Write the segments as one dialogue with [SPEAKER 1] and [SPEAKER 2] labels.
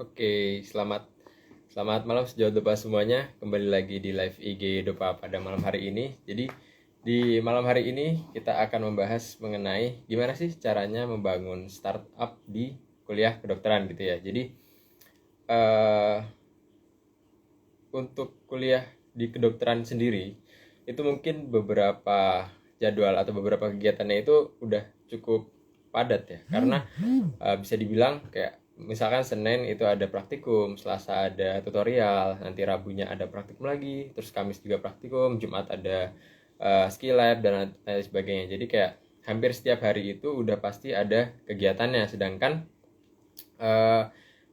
[SPEAKER 1] Oke, selamat malam sejauh Dopa semuanya. Kembali lagi di live IG Dopa pada malam hari ini. Jadi di malam hari ini kita akan membahas mengenai gimana sih caranya membangun startup di kuliah kedokteran gitu ya. Jadi eh, untuk kuliah di kedokteran sendiri itu mungkin beberapa jadwal atau beberapa kegiatannya itu udah cukup padat ya, karena bisa dibilang kayak misalkan Senin itu ada praktikum, Selasa ada tutorial, nanti Rabunya ada praktikum lagi, terus Kamis juga praktikum, Jumat ada skill lab dan lain sebagainya. Jadi kayak hampir setiap hari itu udah pasti ada kegiatannya, sedangkan eh,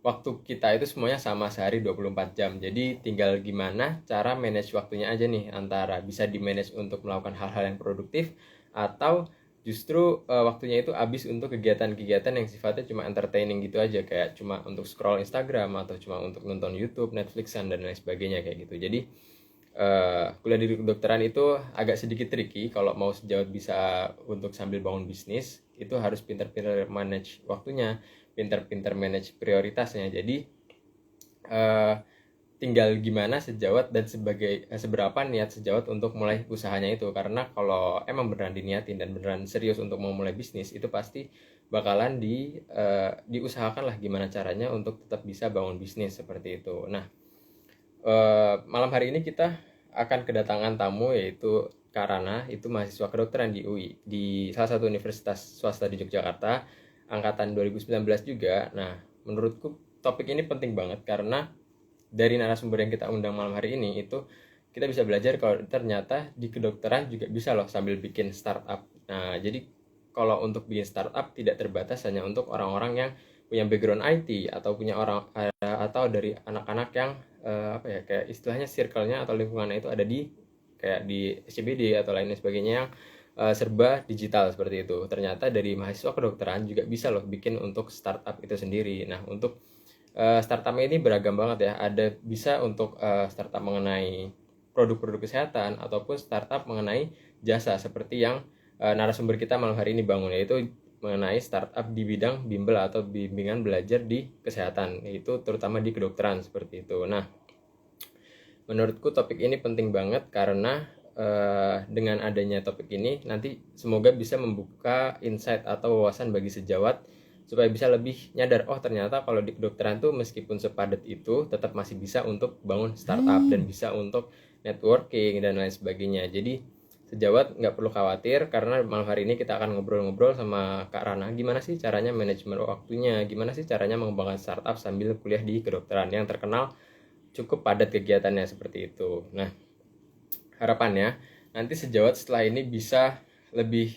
[SPEAKER 1] waktu kita itu semuanya sama sehari 24 jam. Jadi tinggal gimana cara manage waktunya aja nih, antara bisa di manage untuk melakukan hal-hal yang produktif atau justru waktunya itu habis untuk kegiatan-kegiatan yang sifatnya cuma entertaining gitu aja, kayak cuma untuk scroll Instagram atau cuma untuk nonton YouTube, Netflixan dan lain sebagainya kayak gitu. Jadi kuliah di kedokteran itu agak sedikit tricky. Kalau mau sejauh bisa untuk sambil bangun bisnis itu harus pintar-pintar manage waktunya, pintar-pintar manage prioritasnya. Jadi eh, tinggal gimana sejawat dan seberapa niat sejawat untuk mulai usahanya itu, karena kalau emang beneran diniatin dan beneran serius untuk mau mulai bisnis itu pasti bakalan diusahakan lah gimana caranya untuk tetap bisa bangun bisnis seperti itu. Nah, malam hari ini kita akan kedatangan tamu, yaitu Kak Rana, itu mahasiswa kedokteran di UI, di salah satu universitas swasta di Yogyakarta, angkatan 2019 juga. Nah, menurutku topik ini penting banget karena dari narasumber yang kita undang malam hari ini itu kita bisa belajar kalau ternyata di kedokteran juga bisa loh sambil bikin startup. Nah, jadi kalau untuk bikin startup tidak terbatas hanya untuk orang-orang yang punya background IT atau punya orang atau dari anak-anak yang apa ya, kayak istilahnya circle-nya atau lingkungannya itu ada di kayak di SCBD atau lainnya sebagainya yang serba digital seperti itu. Ternyata dari mahasiswa kedokteran juga bisa loh bikin untuk startup itu sendiri. Nah, untuk startup ini beragam banget ya. Ada bisa untuk startup mengenai produk-produk kesehatan ataupun startup mengenai jasa seperti yang narasumber kita malam hari ini bangun, yaitu mengenai startup di bidang bimbel atau bimbingan belajar di kesehatan, yaitu terutama di kedokteran seperti itu. Nah, menurutku topik ini penting banget karena dengan adanya topik ini nanti semoga bisa membuka insight atau wawasan bagi sejawat supaya bisa lebih nyadar, oh ternyata kalau di kedokteran tuh meskipun sepadat itu tetap masih bisa untuk bangun startup dan bisa untuk networking dan lain sebagainya. Jadi sejawat nggak perlu khawatir karena malam hari ini kita akan ngobrol-ngobrol sama Kak Rana gimana sih caranya manajemen waktunya, gimana sih caranya mengembangkan startup sambil kuliah di kedokteran yang terkenal cukup padat kegiatannya seperti itu. Nah, harapannya nanti sejawat setelah ini bisa lebih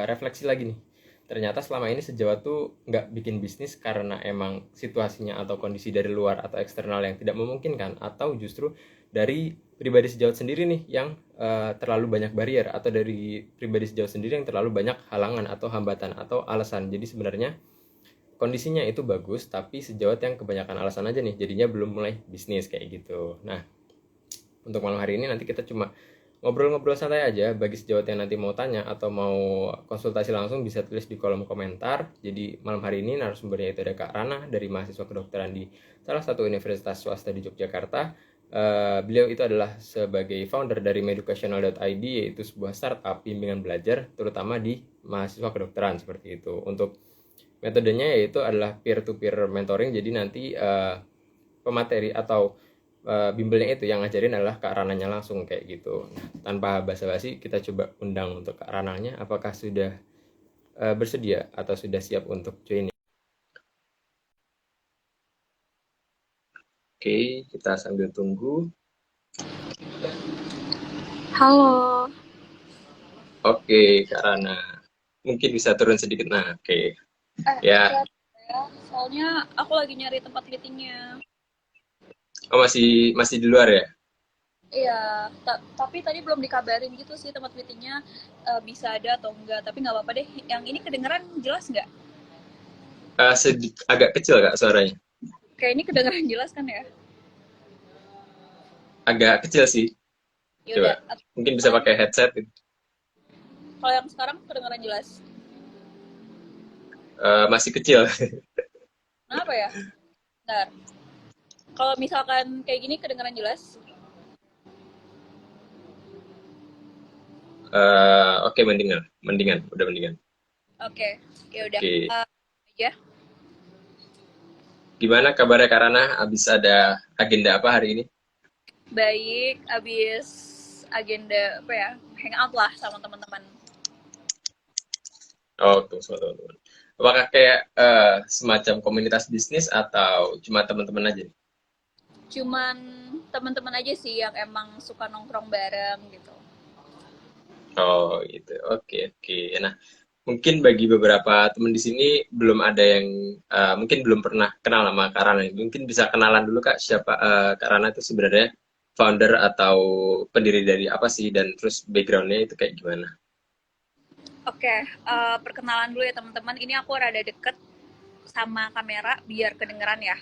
[SPEAKER 1] refleksi lagi nih. Ternyata selama ini sejawat tuh nggak bikin bisnis karena emang situasinya atau kondisi dari luar atau eksternal yang tidak memungkinkan, atau justru dari pribadi sejawat sendiri nih yang terlalu banyak barrier, atau dari pribadi sejawat sendiri yang terlalu banyak halangan atau hambatan atau alasan. Jadi sebenarnya kondisinya itu bagus tapi sejawat yang kebanyakan alasan aja nih jadinya belum mulai bisnis kayak gitu. Nah, untuk malam hari ini nanti kita cuma ngobrol-ngobrol santai aja. Bagi sejawat yang nanti mau tanya atau mau konsultasi langsung bisa tulis di kolom komentar. Jadi malam hari ini narasumbernya itu ada Kak Rana dari mahasiswa kedokteran di salah satu universitas swasta di Yogyakarta. Beliau itu adalah sebagai founder dari meducational.id, yaitu sebuah startup bimbingan belajar terutama di mahasiswa kedokteran seperti itu. Untuk metodenya yaitu adalah peer to peer mentoring. Jadi nanti pemateri atau bimbelnya itu yang ngajarin adalah Kak Rananya langsung kayak gitu. Nah, tanpa basa-basi kita coba undang untuk Kak Rananya, apakah sudah bersedia atau sudah siap untuk join? Oke, kita sambil tunggu.
[SPEAKER 2] Halo.
[SPEAKER 1] Oke, Kak Rana. Mungkin bisa turun sedikit. Nah, oke. Ya,
[SPEAKER 2] Bentar ya. Soalnya aku lagi nyari tempat meetingnya.
[SPEAKER 1] oh, masih masih di luar ya?
[SPEAKER 2] Iya, tapi tadi belum dikabarin gitu sih tempat meetingnya bisa ada atau enggak. Tapi nggak apa-apa deh. Yang ini kedengeran jelas nggak?
[SPEAKER 1] Agak kecil Kak suaranya.
[SPEAKER 2] Kayak ini kedengeran jelas kan ya?
[SPEAKER 1] Agak kecil sih.
[SPEAKER 2] Ya udah.
[SPEAKER 1] Coba. Mungkin bisa
[SPEAKER 2] Kalau yang,
[SPEAKER 1] pakai headset.
[SPEAKER 2] kalau yang sekarang kedengeran jelas.
[SPEAKER 1] Masih kecil.
[SPEAKER 2] Kenapa ya? Bentar. Kalau misalkan kayak gini kedengaran jelas?
[SPEAKER 1] Oke, mendingan, mendingan, udah mendingan.
[SPEAKER 2] Oke, ya udah.
[SPEAKER 1] Oke,
[SPEAKER 2] Aja.
[SPEAKER 1] gimana kabarnya Karana? Abis ada agenda apa hari ini?
[SPEAKER 2] Baik, abis agenda apa ya? Hangout lah sama teman-teman.
[SPEAKER 1] Oh, tuh, sama teman-teman. Apakah kayak semacam komunitas bisnis atau cuma teman-teman aja nih?
[SPEAKER 2] Cuman teman-teman aja sih yang emang suka nongkrong bareng gitu.
[SPEAKER 1] Oh, gitu. Oke, oke. Nah, mungkin bagi beberapa teman di sini belum ada yang mungkin belum pernah kenal sama Kak Rana. Mungkin bisa kenalan dulu Kak, siapa Kak Rana itu sebenarnya founder atau pendiri dari apa sih dan terus backgroundnya itu kayak gimana?
[SPEAKER 2] Oke, perkenalan dulu ya teman-teman. Ini aku rada deket sama kamera biar kedengeran ya.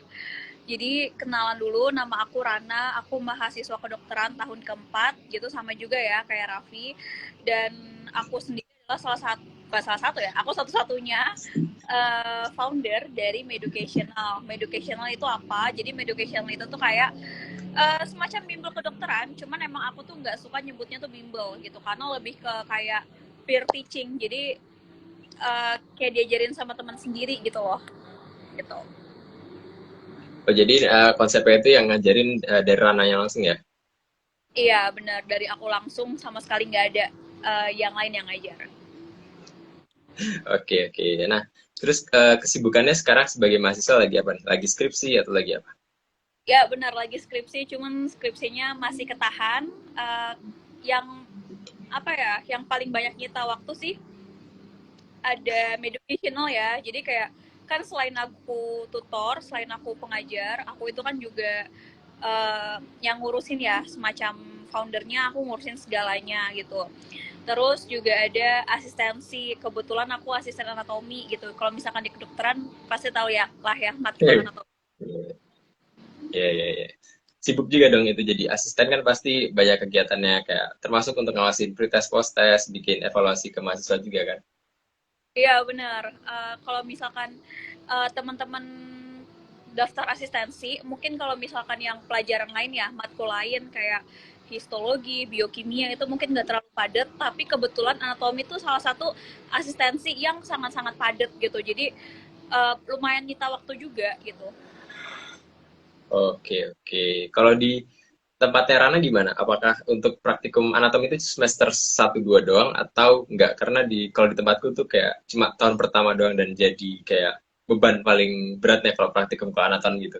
[SPEAKER 2] Jadi kenalan dulu, nama aku Rana, aku mahasiswa kedokteran tahun keempat, gitu sama juga ya kayak Raffi. Dan aku sendiri adalah bukan salah satu ya, aku satu-satunya founder dari Meducational. Meducational itu apa? Jadi Meducational itu tuh kayak semacam bimbel kedokteran, cuman emang aku tuh nggak suka nyebutnya tuh bimbel gitu, karena lebih ke kayak peer teaching. Jadi kayak diajarin sama teman sendiri gitu loh, gitu.
[SPEAKER 1] Oh, jadi konsepnya itu yang ngajarin dari ranahnya langsung ya?
[SPEAKER 2] Iya benar, dari aku langsung sama sekali nggak ada yang lain yang ngajar.
[SPEAKER 1] Oke, oke. Nah, terus kesibukannya sekarang sebagai mahasiswa lagi apa nih? Lagi skripsi atau lagi apa?
[SPEAKER 2] Ya benar, lagi skripsi, cuman skripsinya masih ketahan. Eh, yang apa ya, yang paling banyak nyita waktu sih ada educational ya. Jadi kayak kan selain aku tutor, selain aku pengajar, aku itu kan juga yang ngurusin ya, semacam foundernya, aku ngurusin segalanya gitu. Terus juga ada asistensi, kebetulan aku asisten anatomi gitu. Kalau misalkan di kedokteran pasti tahu ya lah ya, matkul
[SPEAKER 1] Iya,
[SPEAKER 2] anatomi.
[SPEAKER 1] iya, iya, iya. Sibuk juga dong itu jadi asisten kan pasti banyak kegiatannya kayak termasuk untuk ngawasin pretest, post-test, bikin evaluasi ke mahasiswa juga kan.
[SPEAKER 2] Iya benar. Kalau misalkan teman-teman daftar asistensi, mungkin kalau misalkan yang pelajaran lain ya, matkul lain kayak histologi, biokimia itu mungkin nggak terlalu padat, tapi kebetulan anatomi itu salah satu asistensi yang sangat-sangat padat gitu. Jadi lumayan nyita waktu juga gitu.
[SPEAKER 1] Oke, oke. Kalau di tempatnya Rana gimana? Apakah untuk praktikum anatomi itu semester satu 2 doang atau enggak? Karena kalau di tempatku tuh kayak cuma tahun pertama doang dan jadi kayak beban paling berat nih kalau praktikum ke anatomi gitu.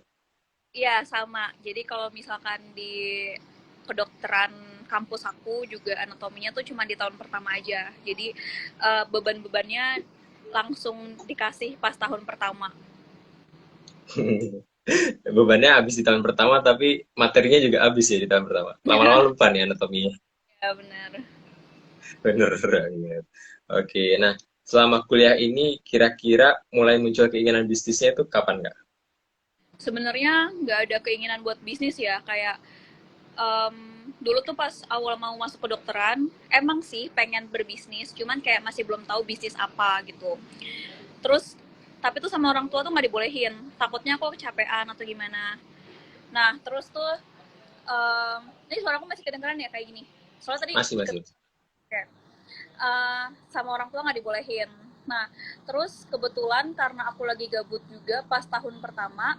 [SPEAKER 2] Iya sama. Jadi kalau misalkan di kedokteran kampus aku juga anatominya tuh cuma di tahun pertama aja. Jadi beban-bebannya langsung dikasih pas tahun pertama.
[SPEAKER 1] Bebannya habis di tahun pertama tapi materinya juga habis ya di tahun pertama. Lama-lama lupa nih anatominya.
[SPEAKER 2] Ya benar.
[SPEAKER 1] Bener banget. Oke, nah selama kuliah ini kira-kira mulai muncul keinginan bisnisnya itu kapan nggak?
[SPEAKER 2] Sebenarnya nggak ada keinginan buat bisnis ya. Kayak em, dulu tuh pas awal mau masuk kedokteran, emang sih pengen berbisnis, cuman kayak masih belum tahu bisnis apa gitu. Terus tapi tuh sama orang tua tuh nggak dibolehin, takutnya aku kecapean atau gimana. Nah terus tuh ini suaraku masih kedengeran ya kayak gini. Soalnya tadi
[SPEAKER 1] Masih,
[SPEAKER 2] deket
[SPEAKER 1] masih.
[SPEAKER 2] kayak sama orang tua nggak dibolehin. Nah terus kebetulan karena aku lagi gabut juga pas tahun pertama,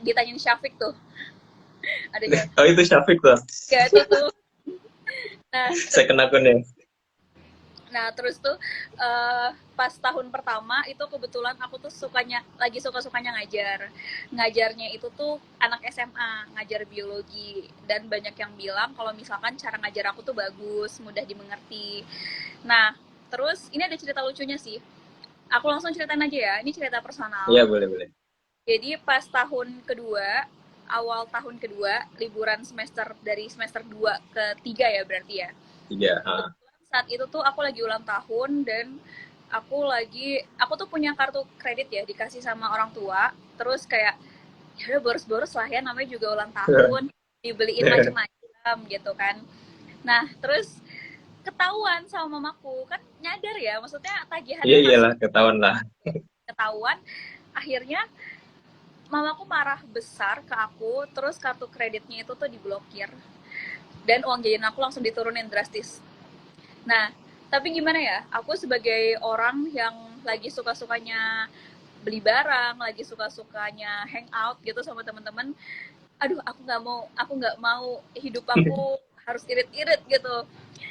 [SPEAKER 2] ditanyain Syafiq tuh ada jalan
[SPEAKER 1] Oh itu Syafiq tuh,
[SPEAKER 2] gak tuh. Nah
[SPEAKER 1] saya kena akunnya.
[SPEAKER 2] Nah, terus tuh pas tahun pertama itu kebetulan aku tuh lagi suka-sukanya ngajar. Ngajarnya itu tuh anak SMA, ngajar biologi. Dan banyak yang bilang kalau misalkan cara ngajar aku tuh bagus, mudah dimengerti. Nah, terus ini ada cerita lucunya sih. Aku langsung ceritain aja ya, ini cerita personal.
[SPEAKER 1] Iya, boleh, boleh.
[SPEAKER 2] Jadi pas tahun kedua, awal tahun kedua, liburan semester dari semester 2 ke 3 ya berarti ya.
[SPEAKER 1] Tiga.
[SPEAKER 2] Kebetulan saat itu tuh aku lagi ulang tahun dan aku tuh punya kartu kredit ya dikasih sama orang tua. Terus kayak ya udah boros-boros lah ya, namanya juga ulang tahun, dibeliin macem-macem gitu kan. Nah terus ketahuan sama mamaku, kan nyadar ya, maksudnya
[SPEAKER 1] Iya
[SPEAKER 2] tagihannya masuk,
[SPEAKER 1] iyalah ketahuan lah.
[SPEAKER 2] ketahuan. akhirnya mamaku marah besar ke aku, terus kartu kreditnya itu tuh diblokir dan uang jajan aku langsung diturunin drastis. Nah, tapi gimana ya, aku sebagai orang yang lagi suka-sukanya beli barang, lagi suka-sukanya hangout gitu sama teman-teman, aduh aku nggak mau hidup aku harus irit-irit gitu.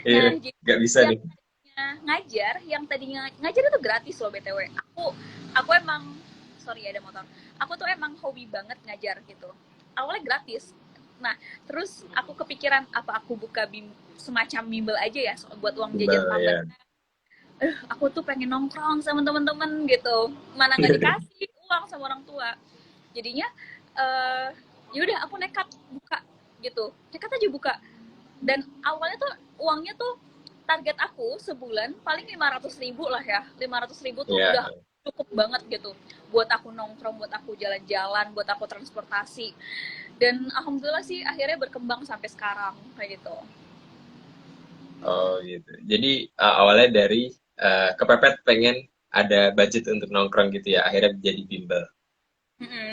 [SPEAKER 1] Iya,
[SPEAKER 2] Nah, jadi
[SPEAKER 1] nggak bisa
[SPEAKER 2] yang
[SPEAKER 1] nih.
[SPEAKER 2] tadinya yang tadinya ngajar itu gratis loh BTW. Aku emang sorry ya ada motor. Aku tuh emang hobi banget ngajar gitu. Awalnya gratis. Nah, terus aku kepikiran apa aku buka semacam bimbel aja ya buat uang jajan
[SPEAKER 1] Bimbel
[SPEAKER 2] tambahan.
[SPEAKER 1] ya.
[SPEAKER 2] Aku tuh pengen nongkrong sama temen-temen gitu. Mana nggak dikasih uang sama orang tua. Jadinya eh yaudah aku nekat buka gitu. Nekat aja buka. Dan awalnya tuh uangnya tuh target aku sebulan paling 500.000 lah ya. 500.000 tuh
[SPEAKER 1] Ya,
[SPEAKER 2] udah cukup banget gitu buat aku nongkrong, buat aku jalan-jalan, buat aku transportasi. Dan alhamdulillah sih akhirnya berkembang sampai sekarang kayak gitu.
[SPEAKER 1] oh gitu. Jadi awalnya dari kepepet pengen ada budget untuk nongkrong gitu ya, akhirnya jadi bimbel.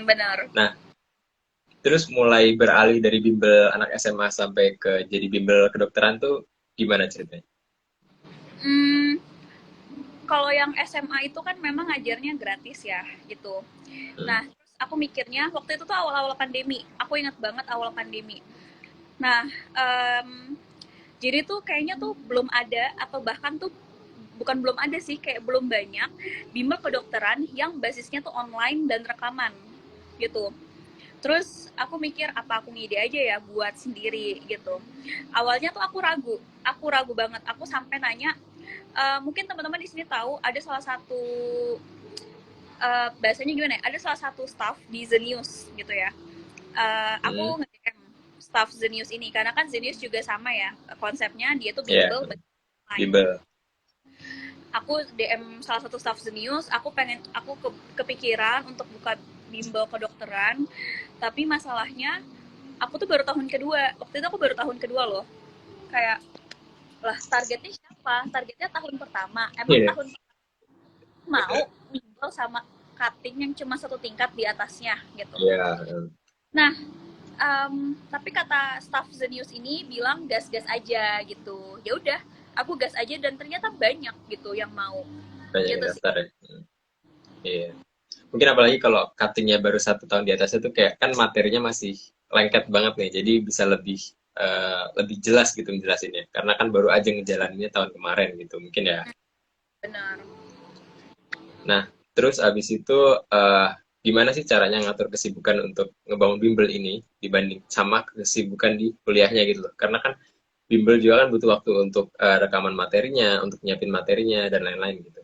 [SPEAKER 2] Benar.
[SPEAKER 1] Nah, terus mulai beralih dari bimbel anak SMA sampai ke jadi bimbel kedokteran tuh gimana ceritanya?
[SPEAKER 2] Hmm, kalau yang SMA itu kan memang ngajarnya gratis ya gitu.
[SPEAKER 1] Hmm.
[SPEAKER 2] Nah, terus aku mikirnya waktu itu tuh awal-awal pandemi. Aku ingat banget awal pandemi. Nah, jadi tuh kayaknya tuh belum ada atau bahkan tuh bukan belum ada sih, kayak belum banyak bimbel kedokteran yang basisnya tuh online dan rekaman gitu. Terus aku mikir apa aku ngide aja ya buat sendiri gitu. Awalnya tuh aku ragu banget. Aku sampai nanya, mungkin teman-teman di sini tahu ada salah satu bahasanya gimana ya? Ada salah satu staff di The News gitu ya.
[SPEAKER 1] Hmm.
[SPEAKER 2] Aku nge-DM staff The News ini karena kan The News juga sama ya konsepnya, dia tuh
[SPEAKER 1] Ya,
[SPEAKER 2] bimbel online.
[SPEAKER 1] bimbel.
[SPEAKER 2] Aku DM salah satu staff The News, aku kepikiran untuk buka bimbel kedokteran, tapi masalahnya aku tuh baru tahun kedua. Waktu itu aku baru tahun kedua loh. Kayak lah targetnya siapa? Targetnya tahun pertama. Emang
[SPEAKER 1] Iya.
[SPEAKER 2] tahun mau bimbel sama cutting yang cuma satu tingkat di atasnya gitu.
[SPEAKER 1] Iya.
[SPEAKER 2] Nah, tapi kata staff The News ini bilang gas-gas aja gitu. Ya udah, aku gas aja dan ternyata banyak gitu yang mau.
[SPEAKER 1] Banyak yang
[SPEAKER 2] Gitu sih.
[SPEAKER 1] daftar ya. Hmm. Iya. Mungkin apalagi kalau cuttingnya baru 1 tahun di atas itu kayak kan materinya masih lengket banget nih, jadi bisa lebih jelas gitu menjelasinnya. Karena kan baru aja ngejalaninnya tahun kemarin gitu, mungkin ya.
[SPEAKER 2] Benar.
[SPEAKER 1] Nah, terus abis itu gimana sih caranya ngatur kesibukan untuk ngebangun bimbel ini dibanding sama kesibukan di kuliahnya gitu loh. Karena kan bimbel juga kan butuh waktu untuk rekaman materinya, untuk nyiapin materinya dan lain-lain gitu.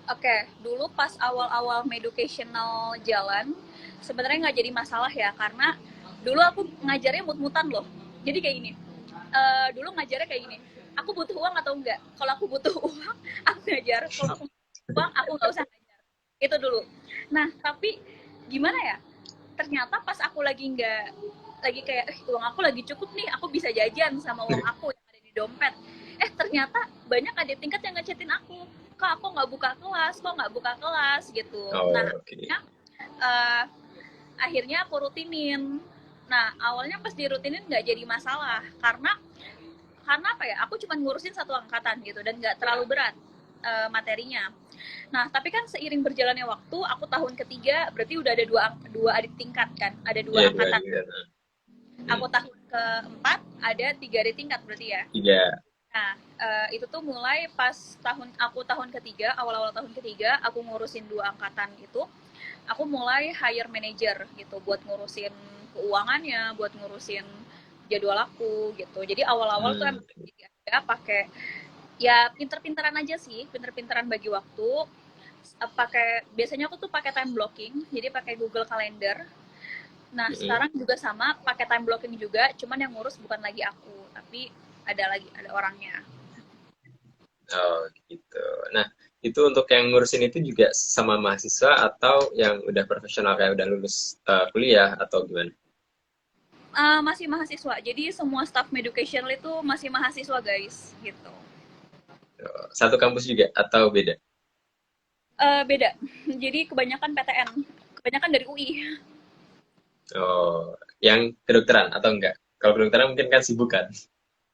[SPEAKER 2] Oke, dulu pas awal-awal Meducational jalan, sebenarnya nggak jadi masalah ya, karena dulu aku ngajarnya mut-mutan loh. Jadi kayak gini, dulu ngajarnya kayak gini, aku butuh uang atau enggak? Kalau aku butuh uang, aku ngajar. Kalau aku butuh uang, aku nggak usah ngajar. Itu dulu. Nah, tapi gimana ya? Ternyata pas aku lagi kayak, uang aku lagi cukup nih, aku bisa jajan sama uang aku yang ada di dompet. Ternyata banyak adik tingkat yang ngechatin aku, kak aku nggak buka kelas gitu. Nah,
[SPEAKER 1] Oh, oke.
[SPEAKER 2] uh, akhirnya aku rutinin. Nah, awalnya pas dirutinin nggak jadi masalah karena apa ya, aku cuma ngurusin satu angkatan gitu dan nggak terlalu berat materinya. Nah, tapi kan seiring berjalannya waktu, aku tahun ketiga berarti udah ada dua adik tingkat kan, ada
[SPEAKER 1] Iya,
[SPEAKER 2] dua
[SPEAKER 1] dua
[SPEAKER 2] angkatan.
[SPEAKER 1] juga.
[SPEAKER 2] Aku tahun keempat ada 3 adik tingkat berarti ya.
[SPEAKER 1] Tiga.
[SPEAKER 2] Nah, itu tuh mulai pas tahun ketiga, awal-awal tahun ketiga, aku ngurusin dua angkatan itu, aku mulai hire manager gitu buat ngurusin keuangannya, buat ngurusin jadwal aku gitu. Jadi awal-awal tuh
[SPEAKER 1] Hmm.
[SPEAKER 2] emang ya pakai ya pinter-pinteran aja sih, pinter-pinteran bagi waktu. Pakai biasanya aku tuh pakai time blocking, jadi pakai Google Calendar. Nah,
[SPEAKER 1] Mm-mm.
[SPEAKER 2] sekarang juga sama pakai time blocking juga, cuman yang ngurus bukan lagi aku, tapi ada orangnya.
[SPEAKER 1] Oh, gitu. Nah, itu untuk yang ngurusin itu juga sama mahasiswa atau yang udah profesional kayak udah lulus kuliah atau gimana?
[SPEAKER 2] Masih mahasiswa, jadi semua staff Meducation itu masih mahasiswa guys, gitu.
[SPEAKER 1] Satu kampus juga atau beda?
[SPEAKER 2] Beda. Jadi kebanyakan PTN, kebanyakan dari UI.
[SPEAKER 1] Oh, yang kedokteran atau enggak? Kalau kedokteran mungkin kan sibuk kan?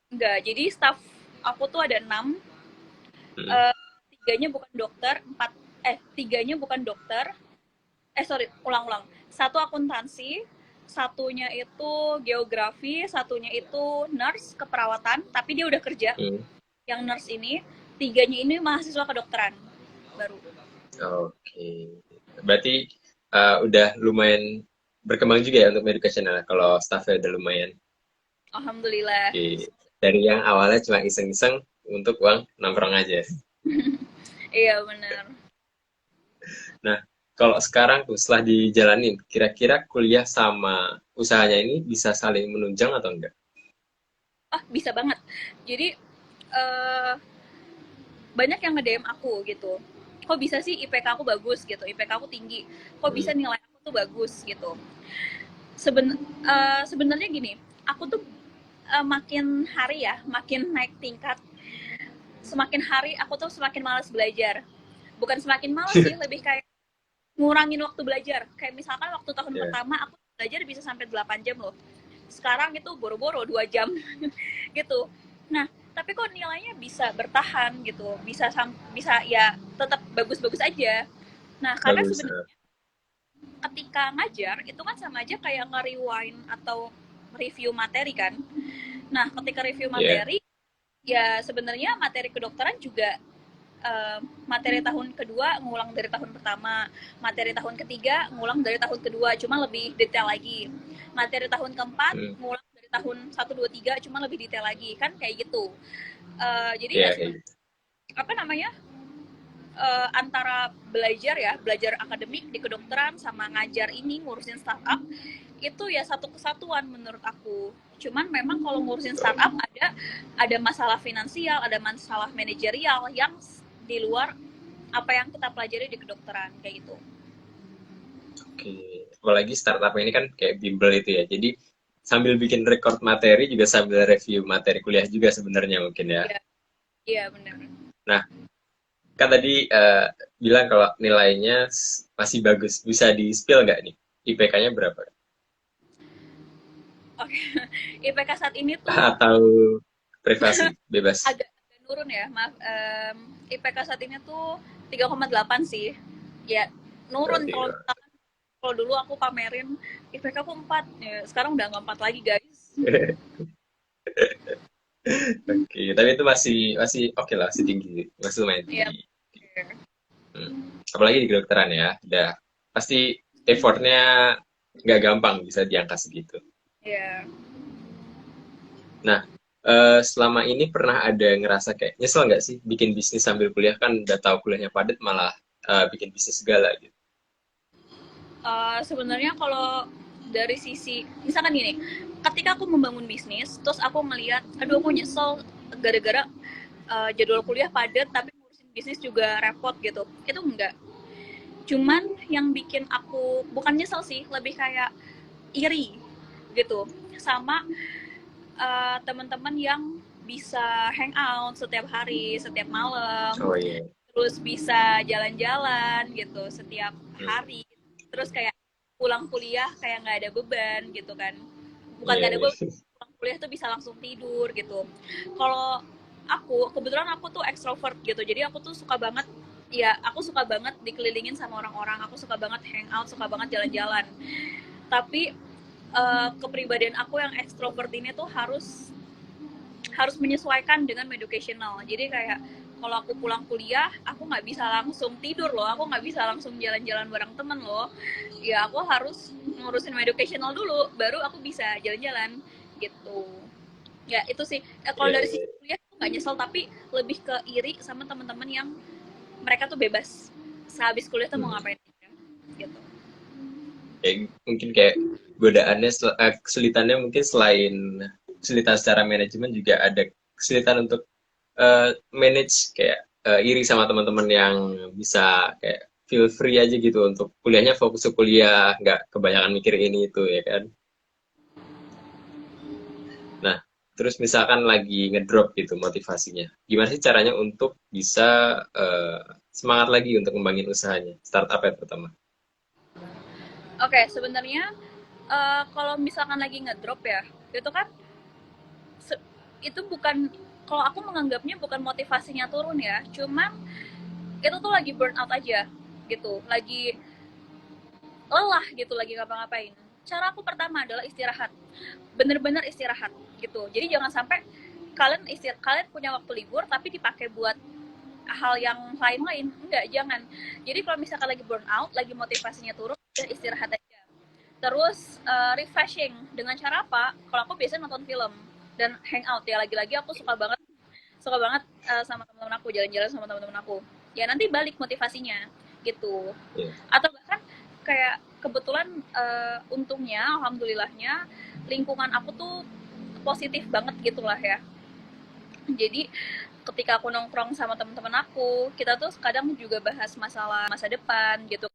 [SPEAKER 2] Enggak, jadi staff aku tuh ada 6,
[SPEAKER 1] Hmm.
[SPEAKER 2] eh, tiganya bukan dokter, tiganya bukan dokter, sorry, ulang-ulang. Satu akuntansi, satunya itu geografi, satunya itu nurse keperawatan, tapi dia udah kerja.
[SPEAKER 1] Hmm.
[SPEAKER 2] Yang nurse ini, tiganya ini mahasiswa kedokteran baru.
[SPEAKER 1] Oke. Berarti udah lumayan berkembang juga ya untuk educational kalau staffnya udah lumayan.
[SPEAKER 2] Alhamdulillah.
[SPEAKER 1] Oke. Dari yang awalnya cuma iseng-iseng untuk uang nongkrong aja.
[SPEAKER 2] Iya benar.
[SPEAKER 1] Nah, kalau sekarang tuh setelah dijalanin, kira-kira kuliah sama usahanya ini bisa saling menunjang atau enggak?
[SPEAKER 2] Ah, bisa banget. Jadi eh banyak yang nge-DM aku gitu. Kok bisa sih IPK aku bagus gitu, IPK aku tinggi. Kok bisa
[SPEAKER 1] Hmm.
[SPEAKER 2] nilai aku tuh bagus gitu. Sebenarnya gini, aku tuh makin hari ya, makin naik tingkat. Semakin hari aku tuh semakin malas belajar. Bukan semakin malas sih, lebih kayak ngurangin waktu belajar. Kayak misalkan waktu tahun
[SPEAKER 1] Ya,
[SPEAKER 2] pertama aku belajar bisa sampai 8 jam loh. Sekarang itu boro-boro 2 jam gitu. Nah, tapi kok nilainya bisa bertahan gitu. Bisa ya tetap bagus-bagus aja. Nah, karena
[SPEAKER 1] bagus.
[SPEAKER 2] sebenarnya ketika ngajar itu kan sama aja kayak nge-rewind atau review materi kan. Nah, ketika review
[SPEAKER 1] Ya,
[SPEAKER 2] materi ya sebenarnya materi kedokteran juga materi tahun kedua ngulang dari tahun pertama, materi tahun ketiga ngulang dari tahun kedua, cuma lebih detail lagi. Materi tahun keempat
[SPEAKER 1] hmm.
[SPEAKER 2] ngulang dari tahun satu 2 3 cuma lebih detail lagi, kan kayak gitu. Jadi ya
[SPEAKER 1] Ya, kayak
[SPEAKER 2] sebenarnya
[SPEAKER 1] gitu.
[SPEAKER 2] apa namanya? Antara belajar akademik di kedokteran sama ngajar ini ngurusin startup itu ya satu kesatuan menurut aku. Cuman memang kalau ngurusin startup ada masalah finansial, ada masalah manajerial yang di luar apa yang kita pelajari di kedokteran kayak gitu.
[SPEAKER 1] Oke. Apalagi startup ini kan kayak bimbel itu ya. Jadi sambil bikin record materi juga sambil review materi kuliah juga sebenarnya mungkin ya.
[SPEAKER 2] Iya, iya benar.
[SPEAKER 1] Nah, kan tadi bilang kalau nilainya masih bagus. Bisa di-spill nggak nih? IPK-nya berapa?
[SPEAKER 2] Oke, IPK saat ini tuh
[SPEAKER 1] Atau privasi? Bebas.
[SPEAKER 2] agak nurun ya, maaf. IPK saat ini tuh 3,8 sih. Ya, nurun
[SPEAKER 1] Oke.
[SPEAKER 2] kalau dulu aku pamerin IPK aku 4, ya, sekarang udah nggak 4 lagi guys.
[SPEAKER 1] Oke, tapi itu masih masih oke lah, masih tinggi, masih lumayan
[SPEAKER 2] Iya,
[SPEAKER 1] tinggi. Apalagi di kedokteran ya, udah pasti effortnya nggak gampang bisa diangkat segitu.
[SPEAKER 2] iya.
[SPEAKER 1] Nah, selama ini pernah ada ngerasa kayak nyesel nggak sih bikin bisnis sambil kuliah kan udah tahu kuliahnya padat malah bikin bisnis segala gitu.
[SPEAKER 2] Sebenarnya kalau dari sisi misalkan gini, ketika aku membangun bisnis terus aku ngelihat aduh aku nyesel gara-gara jadwal kuliah padat tapi ngurusin bisnis juga repot gitu, itu enggak. Cuman yang bikin aku bukan nyesel sih, lebih kayak iri gitu sama teman-teman yang bisa hangout setiap hari setiap malam,
[SPEAKER 1] Oh iya.
[SPEAKER 2] terus bisa jalan-jalan gitu setiap
[SPEAKER 1] Hmm.
[SPEAKER 2] hari, terus kayak pulang kuliah kayak nggak ada beban gitu kan, bukan
[SPEAKER 1] Iya,
[SPEAKER 2] nggak ada
[SPEAKER 1] iya.
[SPEAKER 2] beban, pulang kuliah tuh bisa langsung tidur gitu. Kalau aku kebetulan aku tuh extrovert gitu, jadi aku tuh suka banget, ya aku suka banget dikelilingin sama orang-orang, aku suka banget hangout, suka banget jalan-jalan. Tapi kepribadian aku yang ekstrovert ini tuh harus harus menyesuaikan dengan educational. Jadi kayak kalau aku pulang kuliah, aku nggak bisa langsung tidur loh, aku nggak bisa langsung jalan-jalan bareng temen loh. Ya aku harus ngurusin educational dulu, baru aku bisa jalan-jalan gitu. Ya itu sih. Kalau
[SPEAKER 1] Iya,
[SPEAKER 2] dari
[SPEAKER 1] iya.
[SPEAKER 2] sisi kuliah aku nggak nyesel, tapi lebih ke iri sama teman-teman yang mereka tuh bebas. Sehabis kuliah tuh mau
[SPEAKER 1] Hmm.
[SPEAKER 2] ngapain aja, gitu.
[SPEAKER 1] Kayak, mungkin kayak godaannya kesulitannya mungkin selain kesulitan secara manajemen juga ada kesulitan untuk manage kayak iri sama teman-teman yang bisa kayak feel free aja gitu untuk kuliahnya fokus ke kuliah nggak kebanyakan mikir ini itu ya kan. Nah, terus misalkan lagi ngedrop gitu motivasinya, gimana sih caranya untuk bisa semangat lagi untuk ngembangin usahanya, startup ya pertama?
[SPEAKER 2] Oke, sebenarnya kalau misalkan lagi ngedrop ya, itu kan itu bukan, kalau aku menganggapnya bukan motivasinya turun ya, cuman itu tuh lagi burn out aja gitu, lagi lelah gitu, lagi ngapa-ngapain. Cara aku pertama adalah istirahat, bener-bener istirahat gitu. Jadi jangan sampai kalian punya waktu libur tapi dipakai buat hal yang lain-lain, enggak, jangan. Jadi kalau misalkan lagi burn out, lagi motivasinya turun, istirahat aja. Terus refreshing dengan cara apa? Kalau aku biasanya nonton film dan hangout ya, lagi-lagi aku suka banget sama teman-teman aku, jalan-jalan sama teman-teman aku. Ya nanti balik motivasinya gitu.
[SPEAKER 1] Iya.
[SPEAKER 2] Atau bahkan kayak kebetulan untungnya, alhamdulillahnya lingkungan aku tuh positif banget gitulah ya. Jadi ketika aku nongkrong sama teman-teman aku, kita tuh kadang juga bahas masalah masa depan gitu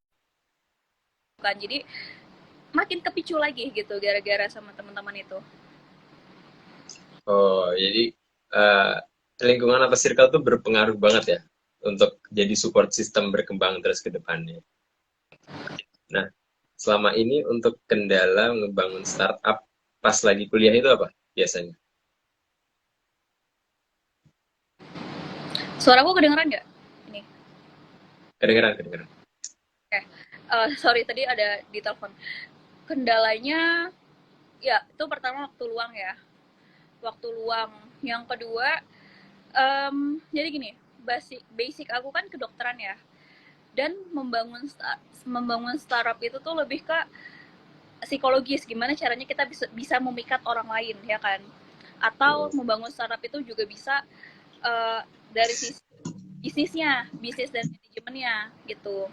[SPEAKER 2] kan. Jadi makin kepicu lagi gitu gara-gara sama teman-teman itu.
[SPEAKER 1] Oh, jadi eh, lingkungan atau circle tuh berpengaruh banget ya untuk jadi support system berkembang terus ke depannya. Nah, selama ini untuk kendala ngebangun startup pas lagi kuliah itu apa biasanya?
[SPEAKER 2] Suaraku kedengeran nggak? Ini.
[SPEAKER 1] Kedengeran, kedengeran.
[SPEAKER 2] Sorry tadi ada di telepon. Kendalanya ya itu pertama waktu luang ya. Waktu luang. Yang kedua, jadi gini, basic basic aku kan kedokteran ya. Dan membangun startup itu tuh lebih ke psikologis, gimana caranya kita bisa memikat orang lain ya kan, atau
[SPEAKER 1] Hmm.
[SPEAKER 2] membangun startup itu juga bisa dari sisi bisnis dan manajemennya gitu.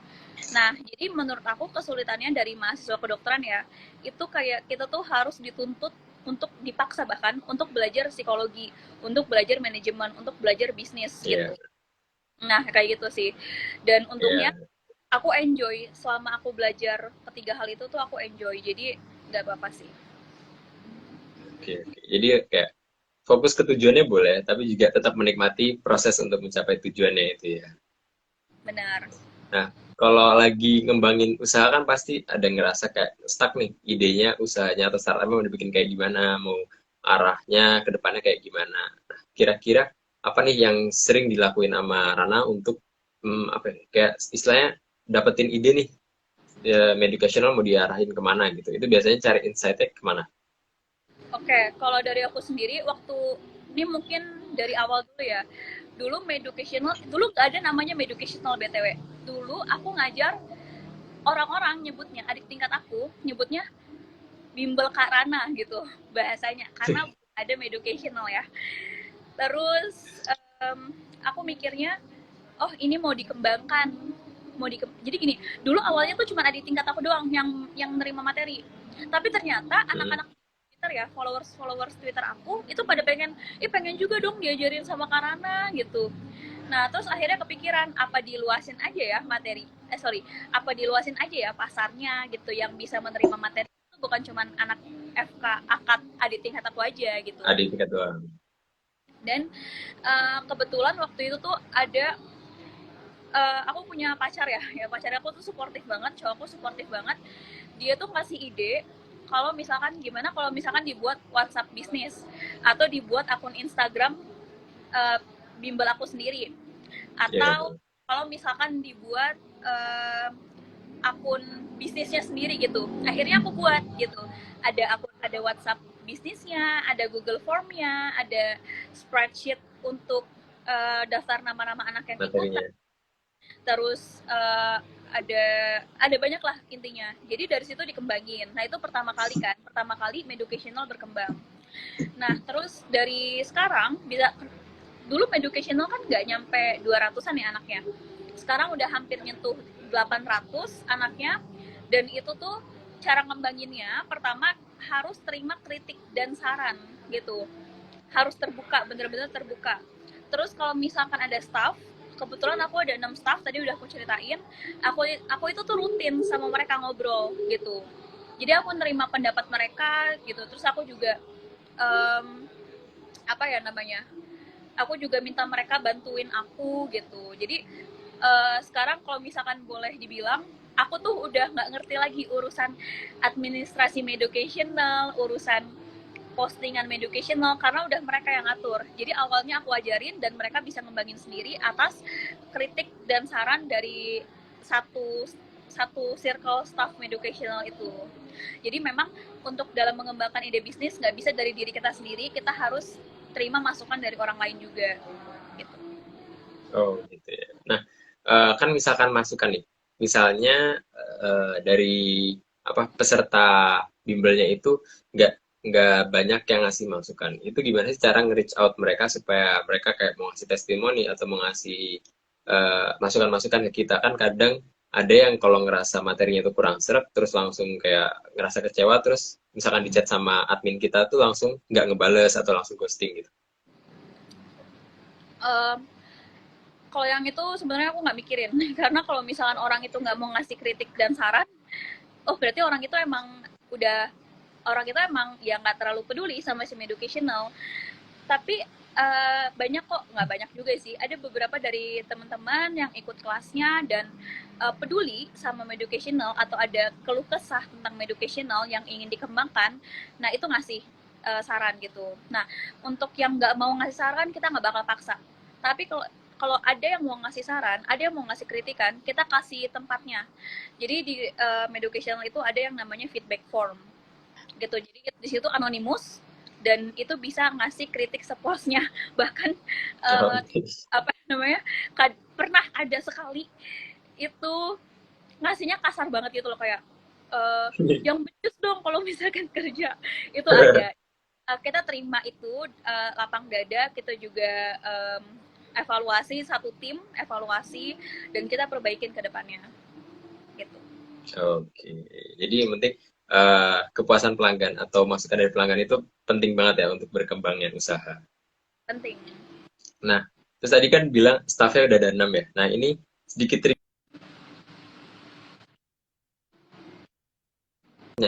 [SPEAKER 2] Nah, jadi menurut aku kesulitannya dari mahasiswa kedokteran ya, itu kayak kita tuh harus dituntut untuk dipaksa bahkan untuk belajar psikologi, untuk belajar manajemen, untuk belajar bisnis
[SPEAKER 1] Iya,
[SPEAKER 2] gitu. Nah, kayak gitu sih. Dan untungnya
[SPEAKER 1] iya.
[SPEAKER 2] aku enjoy selama aku belajar ketiga hal itu tuh, aku enjoy. Jadi nggak apa-apa sih.
[SPEAKER 1] Oke, oke. Jadi kayak fokus ke tujuannya boleh, tapi juga tetap menikmati proses untuk mencapai tujuannya itu ya.
[SPEAKER 2] Benar.
[SPEAKER 1] Nah, kalau lagi ngembangin usaha kan pasti ada ngerasa kayak stuck nih, idenya, usahanya atau startupnya mau dibikin kayak gimana, mau arahnya ke depannya kayak gimana. Nah, kira-kira apa nih yang sering dilakuin sama Rana untuk apa ya, kayak istilahnya dapetin ide nih, educational mau diarahin kemana gitu. Itu biasanya cari insight-nya kemana?
[SPEAKER 2] Oke, kalau dari aku sendiri, waktu ini mungkin dari awal dulu ya. Dulu Meducational, dulu gak ada namanya Meducational BTW. Dulu aku ngajar, orang-orang nyebutnya, adik tingkat aku nyebutnya bimbel Kak Rana gitu bahasanya, karena ada Meducational ya. Terus em, aku mikirnya, oh ini mau dikembangkan, jadi gini, dulu awalnya tuh cuma adik tingkat aku doang yang nerima materi, tapi ternyata
[SPEAKER 1] Hmm.
[SPEAKER 2] anak-anak Twitter ya, followers Twitter aku itu pada pengen juga dong diajarin sama Karana gitu. Nah, terus akhirnya kepikiran, apa diluasin aja ya materi, sorry, apa diluasin aja ya pasarnya gitu, yang bisa menerima materi itu bukan cuma anak FK akad adik tingkat aku aja gitu.
[SPEAKER 1] Adik tingkat doang.
[SPEAKER 2] Dan kebetulan waktu itu tuh ada, aku punya pacar ya, pacar aku tuh suportif banget, cowokku suportif banget. Dia tuh kasih ide kalau misalkan gimana kalau misalkan dibuat WhatsApp bisnis atau dibuat akun Instagram eh, bimbel aku sendiri,
[SPEAKER 1] Iya.
[SPEAKER 2] atau kalau misalkan dibuat akun bisnisnya sendiri gitu. Akhirnya aku buat gitu. Ada WhatsApp bisnisnya, ada Google Formnya, ada spreadsheet untuk daftar nama-nama anak yang ikutan,
[SPEAKER 1] Materinya.
[SPEAKER 2] terus ada banyak lah intinya. Jadi dari situ dikembangin. Nah itu pertama kali Meducational berkembang. Nah terus dari sekarang bisa, dulu Meducational kan nggak nyampe 200-an ya anaknya, sekarang udah hampir nyentuh 800 anaknya. Dan itu tuh cara ngembanginnya, pertama harus terima kritik dan saran gitu, harus terbuka, bener-bener terbuka. Terus kalau misalkan ada staff, kebetulan aku ada 6 staff tadi udah aku ceritain, aku itu tuh rutin sama mereka ngobrol gitu. Jadi aku nerima pendapat mereka gitu. Terus aku juga um, apa ya namanya, aku juga minta mereka bantuin aku gitu. Jadi sekarang kalau misalkan boleh dibilang, aku tuh udah nggak ngerti lagi urusan administrasi educational, urusan postingan educational, karena udah mereka yang ngatur. Jadi awalnya aku ajarin dan mereka bisa ngembangin sendiri atas kritik dan saran dari satu satu circle staff educational itu. Jadi memang untuk dalam mengembangkan ide bisnis nggak bisa dari diri kita sendiri, kita harus terima masukan dari orang lain juga gitu.
[SPEAKER 1] Oh gitu ya. Nah, kan misalkan masukan nih, misalnya dari apa peserta bimbelnya itu nggak nggak banyak yang ngasih masukan. Itu gimana sih cara nge-reach out mereka supaya mereka kayak mau ngasih testimoni atau mau ngasih masukan-masukan ke kita? Kan kadang ada yang kalau ngerasa materinya itu kurang seret, terus langsung kayak ngerasa kecewa, terus misalkan di chat sama admin kita tuh langsung nggak ngebales atau langsung ghosting gitu.
[SPEAKER 2] Um, Kalau yang itu sebenarnya aku nggak mikirin karena kalau misalkan orang itu nggak mau ngasih kritik dan saran, oh berarti orang itu emang udah, orang itu emang ya nggak terlalu peduli sama sim educational. Tapi banyak kok, nggak banyak juga sih, ada beberapa dari teman-teman yang ikut kelasnya dan peduli sama educational atau ada keluh kesah tentang educational yang ingin dikembangkan. Nah itu ngasih saran gitu. Nah untuk yang nggak mau ngasih saran kita nggak bakal paksa, tapi kalau kalau ada yang mau ngasih saran, ada yang mau ngasih kritikan, kita kasih tempatnya. Jadi di educational itu ada yang namanya feedback form gitu. Jadi di situ anonimus dan itu bisa ngasih kritik sepuasnya. Bahkan uh, apa namanya, pernah ada sekali itu ngasihnya kasar banget gitu loh, kayak yang becus dong kalau misalkan kerja. Itu ada. Kita terima itu lapang dada, kita juga evaluasi, satu tim evaluasi dan kita perbaikin ke depannya gitu.
[SPEAKER 1] Oke, jadi yang penting kepuasan pelanggan atau masukan dari pelanggan itu penting banget ya untuk berkembangnya usaha.
[SPEAKER 2] Penting.
[SPEAKER 1] Nah, terus tadi kan bilang staffnya udah ada 6 ya. Nah, ini sedikit triknya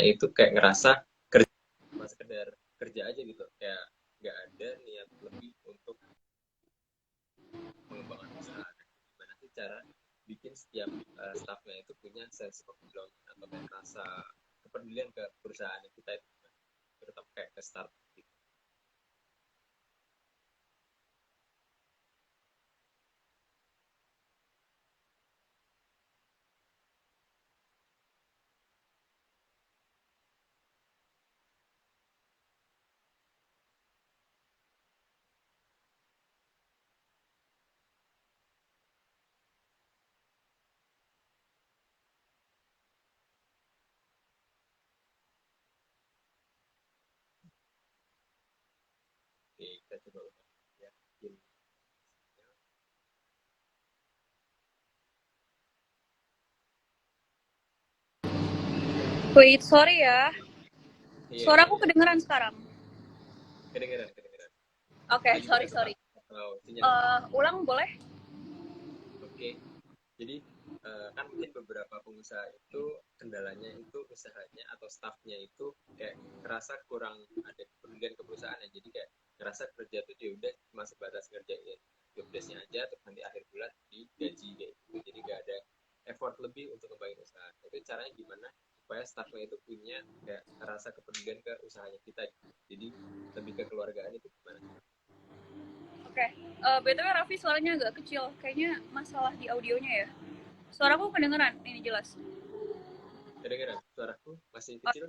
[SPEAKER 1] itu kayak ngerasa kerja cuma sekedar kerja aja gitu, kayak nggak ada niat lebih untuk mengembangkan usaha. Gimana sih cara bikin setiap staffnya itu punya sense of belonging atau kayak rasa kepedulian ke perusahaan kita itu, terutama kayak ke start gitu. Oke, kita coba ulang ya. Bikin
[SPEAKER 2] Wait, sorry ya.
[SPEAKER 1] iya, iya,
[SPEAKER 2] Suaraku
[SPEAKER 1] iya.
[SPEAKER 2] kedengeran sekarang.
[SPEAKER 1] Kedengeran, kedengeran.
[SPEAKER 2] Oke,
[SPEAKER 1] Lagi
[SPEAKER 2] sorry
[SPEAKER 1] gimana tuh, Kak?
[SPEAKER 2] sorry.
[SPEAKER 1] Kalau sinyal?
[SPEAKER 2] Ulang boleh?
[SPEAKER 1] Oke. Jadi kan mungkin beberapa pengusaha itu kendalanya itu usahanya atau staffnya itu kayak ngerasa kurang ada kepedulian ke perusahaannya. Jadi kayak ngerasa kerja tuh dia udah cuma sebatas ngerjain job desk-nya aja terus nanti akhir bulan digaji kayak gitu. Jadi nggak ada effort lebih untuk ngembangin usaha. Itu caranya gimana supaya staffnya itu punya kayak rasa kepedulian ke usahanya kita gitu. Jadi lebih ke keluargaan itu gimana?
[SPEAKER 2] Oke. BTW Raffi suaranya agak kecil. Kayaknya masalah di audionya ya. Suaraku kedengeran, ini jelas.
[SPEAKER 1] Kedengeran suaraku masih
[SPEAKER 2] Oh,
[SPEAKER 1] kecil?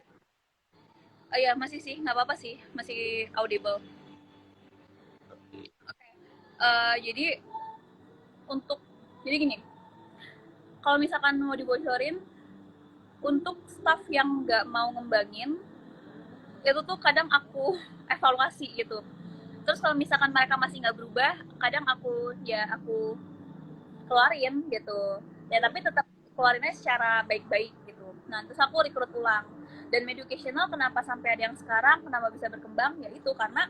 [SPEAKER 2] iya masih sih, nggak apa-apa sih, masih audible.
[SPEAKER 1] Oke.
[SPEAKER 2] Oke. Jadi untuk, jadi gini, kalau misalkan mau dibocorin, untuk staff yang nggak mau ngembangin, itu tuh kadang aku evaluasi gitu. Terus kalau misalkan mereka masih nggak berubah, kadang aku keluarin gitu, ya tapi tetap keluarinnya secara baik-baik gitu. Nah terus aku rekrut ulang, dan educational kenapa sampai ada yang sekarang, kenapa bisa berkembang, ya itu karena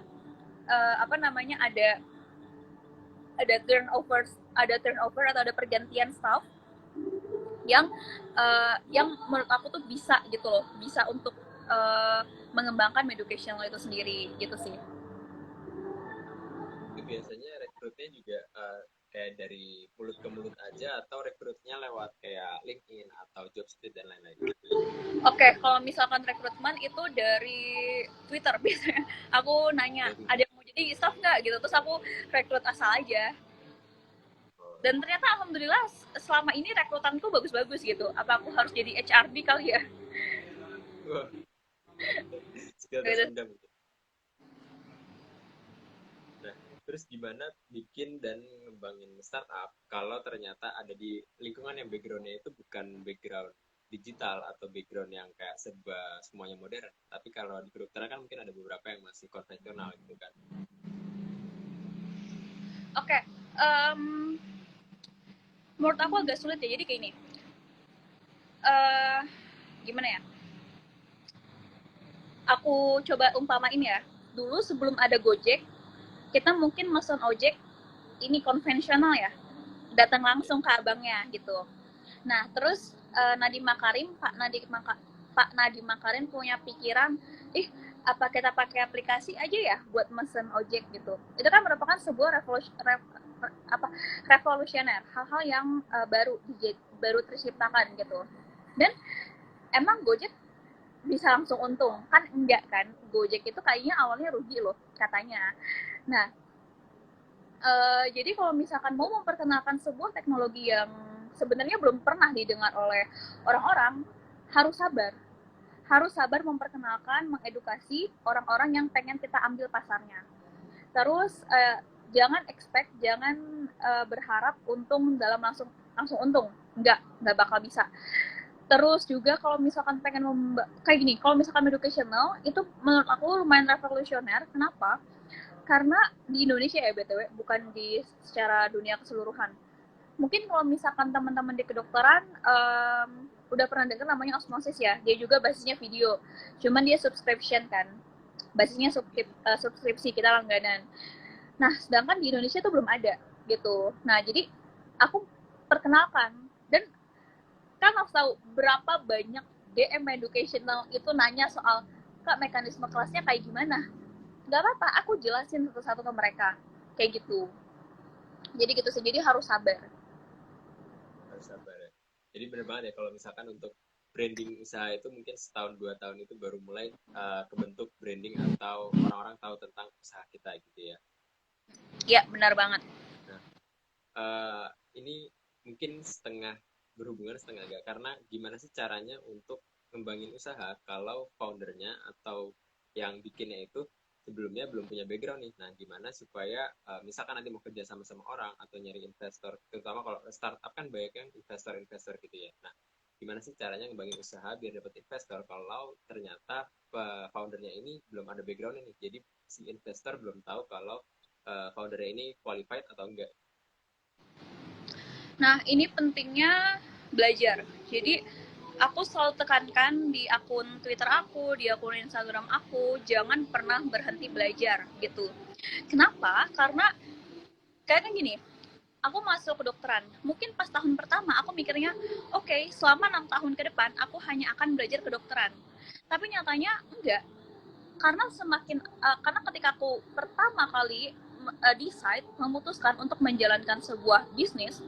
[SPEAKER 2] apa namanya, ada turnover atau ada pergantian staff yang menurut aku tuh bisa gitu loh, bisa untuk mengembangkan educational itu sendiri gitu sih.
[SPEAKER 1] biasanya rekrutnya juga kayak dari mulut ke mulut aja atau rekrutnya lewat kayak LinkedIn atau Jobstreet dan lain-lain?
[SPEAKER 2] Oke, kalau misalkan rekrutmen itu dari Twitter biasanya. Aku nanya,
[SPEAKER 1] Dari
[SPEAKER 2] ada yang mau jadi staff nggak gitu, terus aku rekrut asal aja.
[SPEAKER 1] oh,
[SPEAKER 2] Dan ternyata alhamdulillah selama ini rekrutanku bagus-bagus gitu. Apa aku harus jadi HRD kali ya?
[SPEAKER 1] wah, skill
[SPEAKER 2] Gitu.
[SPEAKER 1] terpendam gitu. Nah, terus gimana bikin dan ngembangin startup kalau ternyata ada di lingkungan yang backgroundnya itu bukan background digital atau background yang kayak serba semuanya modern. Tapi kalau di kedokteran kan mungkin ada beberapa yang masih konvensional gitu kan.
[SPEAKER 2] Oke, em, menurut aku agak sulit ya. Jadi kayak ini, eh gimana ya? Aku coba umpamain ya. Dulu sebelum ada Gojek, kita mungkin mesen ojek ini konvensional ya, datang
[SPEAKER 1] Ya,
[SPEAKER 2] langsung ke abangnya gitu. Nah, terus Nadiem Makarim, Pak Nadiem Makarim punya pikiran, ih apa kita pakai aplikasi aja ya buat mesen ojek gitu. Itu kan merupakan sebuah revolusioner, hal-hal yang baru terciptakan gitu. Dan emang Gojek bisa langsung untung kan, enggak kan? Gojek itu kayaknya awalnya rugi loh katanya. Nah, jadi kalau misalkan mau memperkenalkan sebuah teknologi yang sebenarnya belum pernah didengar oleh orang-orang, harus sabar. Harus sabar memperkenalkan, mengedukasi orang-orang yang pengen kita ambil pasarnya. Terus jangan berharap untung dalam langsung langsung untung. Nggak bakal bisa. Terus juga kalau misalkan pengen kayak gini, kalau misalkan educational itu menurut aku lumayan revolusioner. Kenapa? Karena di Indonesia ya BTW, bukan di secara dunia keseluruhan. Mungkin kalau misalkan teman-teman di kedokteran udah pernah dengar namanya osmosis ya, dia juga basisnya video, cuman dia subscription kan, basisnya subskripsi, kita langganan. Nah sedangkan di Indonesia tuh belum ada gitu. Nah jadi aku perkenalkan, dan kan harus tahu berapa banyak DM educational itu nanya soal kak mekanisme kelasnya kayak gimana. Nggak apa-apa, aku jelasin satu-satu ke mereka kayak gitu. Jadi gitu sih, jadi harus sabar.
[SPEAKER 1] harus sabar ya. Jadi benar banget ya kalau misalkan untuk branding usaha itu mungkin setahun 2 tahun itu baru mulai kebentuk branding atau orang-orang tahu tentang usaha kita gitu ya.
[SPEAKER 2] Ya benar banget.
[SPEAKER 1] Nah, eh, ini mungkin setengah berhubungan setengah enggak karena gimana sih caranya untuk ngembangin usaha kalau foundernya atau yang bikinnya itu sebelumnya belum punya background nih. Nah, gimana supaya misalkan nanti mau kerja sama orang atau nyari investor, terutama kalau startup kan banyak yang investor-investor gitu ya. Nah, gimana sih caranya ngembangin usaha biar dapat investor kalau ternyata foundernya ini belum ada background ini. Jadi si investor belum tahu kalau foundernya ini qualified atau enggak.
[SPEAKER 2] Nah ini pentingnya belajar. Jadi aku selalu tekankan di akun Twitter aku, di akun Instagram aku, jangan pernah berhenti belajar gitu. Kenapa? Karena kayaknya gini, aku masuk kedokteran. Mungkin pas tahun pertama aku mikirnya, oke, selama 6 tahun ke depan aku hanya akan belajar kedokteran. Tapi nyatanya enggak. Karena ketika aku pertama kali decide memutuskan untuk menjalankan sebuah bisnis,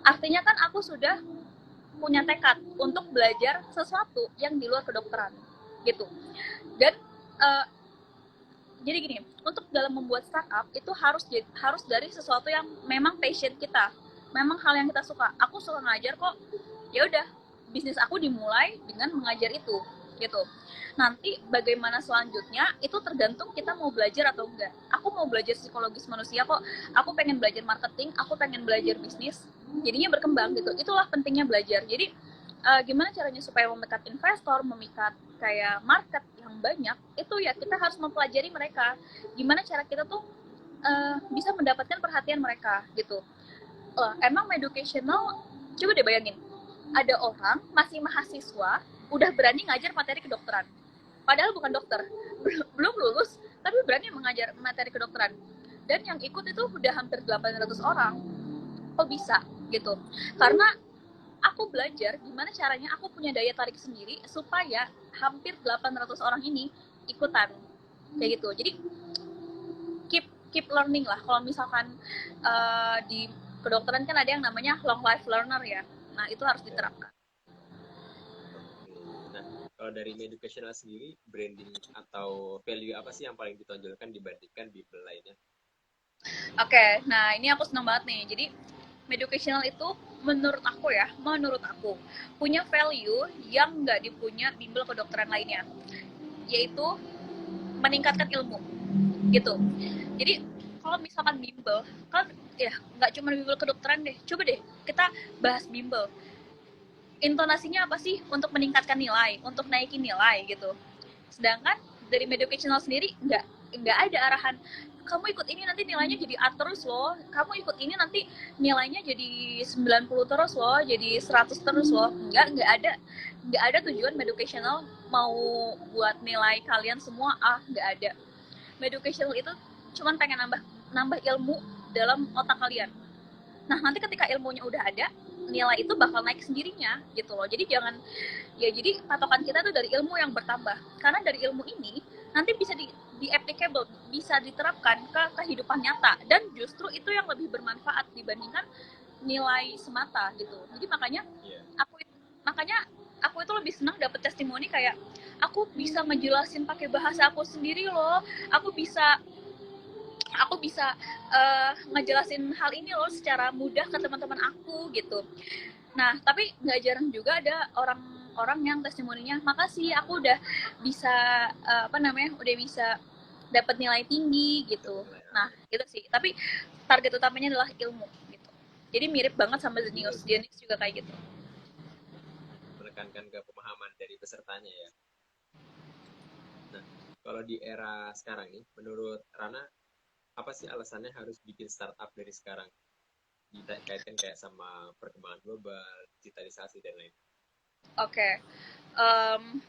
[SPEAKER 2] artinya kan aku sudah punya tekad untuk belajar sesuatu yang di luar kedokteran gitu. Dan uh, jadi gini, untuk dalam membuat startup itu harus dari sesuatu yang memang passion kita, memang hal yang kita suka. Aku suka ngajar kok, ya udah, bisnis aku dimulai dengan mengajar itu gitu. Nanti bagaimana selanjutnya itu tergantung kita mau belajar atau enggak. Aku mau belajar psikologis manusia kok, aku pengen belajar marketing, aku pengen belajar bisnis, jadinya berkembang gitu. Itulah pentingnya belajar. Jadi gimana caranya supaya memikat investor, memikat kayak market yang banyak, itu ya kita harus mempelajari mereka. Gimana cara kita tuh bisa mendapatkan perhatian mereka gitu. Emang educational, coba deh bayangin, ada orang masih mahasiswa udah berani ngajar materi kedokteran. Padahal bukan dokter, belum lulus, tapi berani mengajar materi kedokteran. Dan yang ikut itu udah hampir 800 orang. Kok bisa gitu? Karena aku belajar gimana caranya aku punya daya tarik sendiri supaya hampir 800 orang ini ikutan kayak gitu. Jadi keep keep learning lah. Kalau misalkan di kedokteran kan ada yang namanya long life learner ya. Nah, itu harus
[SPEAKER 1] Ya.
[SPEAKER 2] diterapkan.
[SPEAKER 1] Oke. Nah, kalau dari educational sendiri, branding atau value apa sih yang paling ditonjolkan dibandingkan bimbel lainnya?
[SPEAKER 2] Oke, nah ini aku senang banget nih. Jadi educational itu menurut aku punya value yang nggak dipunya bimbel kedokteran lainnya, yaitu meningkatkan ilmu gitu. Jadi kalau misalkan bimbel kan ya nggak cuma bimbel kedokteran deh. Coba deh kita bahas bimbel. Intonasinya apa sih untuk meningkatkan nilai, untuk naikin nilai gitu. Sedangkan dari Medocational sendiri nggak ada arahan kamu ikut ini nanti nilainya jadi A terus loh, kamu ikut ini nanti nilainya jadi 90 terus loh, jadi 100 terus loh. Nggak ada tujuan Medocational mau buat nilai kalian semua A, nggak ada. Medocational itu cuman pengen nambah nambah ilmu dalam otak kalian. Nah, nanti ketika ilmunya udah ada, nilai itu bakal naik sendirinya gitu loh. Jadi jangan ya, jadi patokan kita tuh dari ilmu yang bertambah. Karena dari ilmu ini nanti bisa di applicable, bisa diterapkan ke kehidupan nyata dan justru itu yang lebih bermanfaat dibandingkan nilai semata gitu. Jadi
[SPEAKER 1] Iya.
[SPEAKER 2] aku makanya aku itu lebih senang dapat testimoni kayak aku bisa ngejelasin pakai bahasa aku sendiri loh. Aku bisa aku bisa ngejelasin hal ini loh secara mudah ke teman-teman aku gitu. Nah, tapi nggak jarang juga ada orang-orang yang testimoninya, makasih aku udah bisa apa namanya, udah bisa dapat nilai tinggi gitu.
[SPEAKER 1] Dapat nilai A.
[SPEAKER 2] Nah, itu sih. Tapi target utamanya adalah ilmu gitu. Jadi mirip banget sama
[SPEAKER 1] Jadi
[SPEAKER 2] Zenius. Zenius juga kayak gitu.
[SPEAKER 1] menekankan ke pemahaman dari pesertanya ya. Nah, kalau di era sekarang nih, menurut Rana, apa sih alasannya harus bikin startup dari sekarang? Dikaitkan kayak sama perkembangan global, digitalisasi, dan lain.
[SPEAKER 2] Oke. Okay. Um,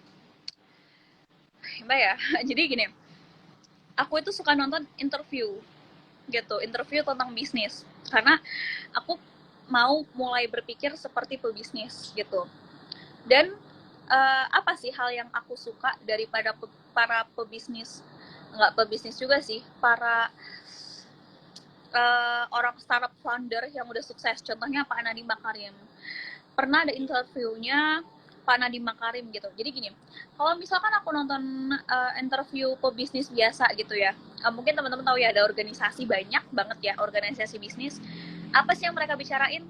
[SPEAKER 2] Mbak ya, jadi gini, aku itu suka nonton interview gitu, interview tentang bisnis. Karena aku mau mulai berpikir seperti pebisnis gitu. Dan apa sih hal yang aku suka daripada para pebisnis, nggak pebisnis juga sih, para orang startup founder yang udah sukses, contohnya Pak Nadiem Makarim. Pernah ada interviewnya Pak Nadiem Makarim gitu. Jadi gini, kalau misalkan aku nonton interview pebisnis biasa gitu ya, mungkin teman-teman tahu ya ada organisasi banyak banget ya, organisasi bisnis. Apa sih yang mereka bicarain?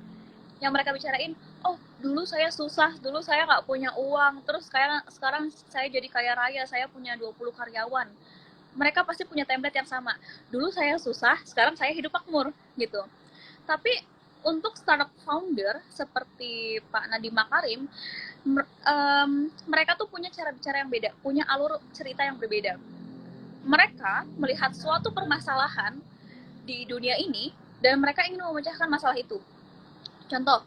[SPEAKER 2] Yang mereka bicarain, oh dulu saya susah, dulu saya nggak punya uang, terus sekarang saya jadi kaya raya, saya punya 20 karyawan. Mereka pasti punya template yang sama. Dulu saya susah, sekarang saya hidup makmur gitu. Tapi untuk startup founder seperti Pak Nadiem Makarim, mereka tuh punya cara bicara yang beda, punya alur cerita yang berbeda. Mereka melihat suatu permasalahan di dunia ini dan mereka ingin memecahkan masalah itu. Contoh,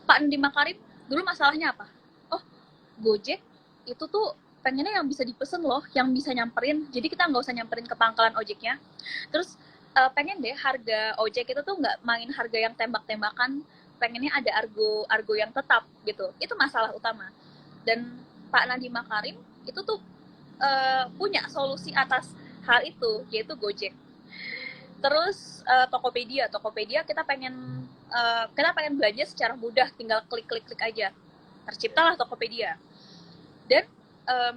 [SPEAKER 2] Pak Nadiem Makarim dulu masalahnya apa? Oh, Gojek itu tuh pengennya yang bisa dipesen loh, yang bisa nyamperin. Jadi kita nggak usah nyamperin ke pangkalan ojeknya. Terus pengen deh harga ojek itu tuh nggak main harga yang tembak-tembakan. Pengennya ada argo yang tetap gitu. Itu masalah utama. Dan Pak Nadiem Makarim itu tuh punya solusi atas hal itu, yaitu Gojek. Terus Tokopedia kita pengen belanja secara mudah, tinggal klik-klik-klik aja. Terciptalah Tokopedia. Dan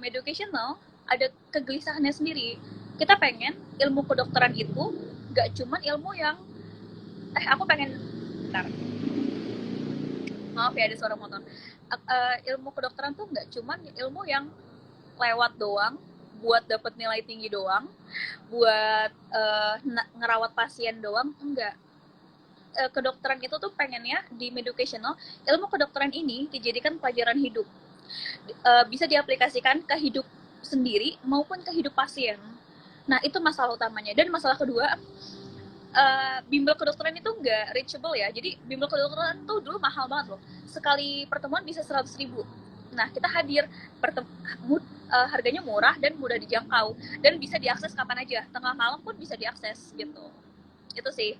[SPEAKER 2] educational ada kegelisahannya sendiri. Kita pengen ilmu kedokteran itu gak cuman ilmu yang aku pengen bentar, maaf ya ada suara motor. Ilmu kedokteran tuh gak cuman ilmu yang lewat doang buat dapat nilai tinggi doang, buat ngerawat pasien doang, enggak. Kedokteran itu tuh pengennya di educational, ilmu kedokteran ini dijadikan pelajaran hidup. Bisa diaplikasikan ke hidup sendiri maupun ke hidup pasien. Nah, itu masalah utamanya. Dan masalah kedua, bimbel kedokteran itu nggak reachable ya. Jadi bimbel kedokteran tuh dulu mahal banget loh. Sekali pertemuan bisa 100.000. Nah, kita hadir, harganya murah dan mudah dijangkau. Dan bisa diakses kapan aja. Tengah malam pun bisa diakses gitu. Itu sih.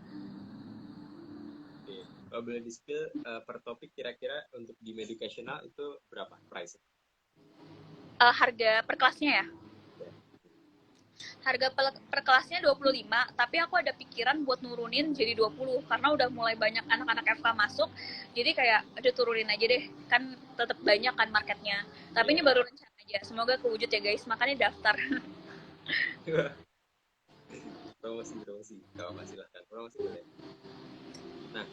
[SPEAKER 1] Oke. Kalau boleh di spill per topik kira-kira untuk di educational itu berapa price?
[SPEAKER 2] Harga per kelasnya ya.
[SPEAKER 1] Ya.
[SPEAKER 2] Harga per kelasnya 25, tapi aku ada pikiran buat nurunin jadi 20 karena udah mulai banyak anak-anak FK masuk. Jadi kayak ada turunin aja deh, kan tetap banyak kan marketnya. Tapi ini
[SPEAKER 1] Iya.
[SPEAKER 2] baru rencana aja. Semoga kewujud ya guys, makanya daftar.
[SPEAKER 1] Promosi promosi, gak apa silahkan promosi boleh. Nah,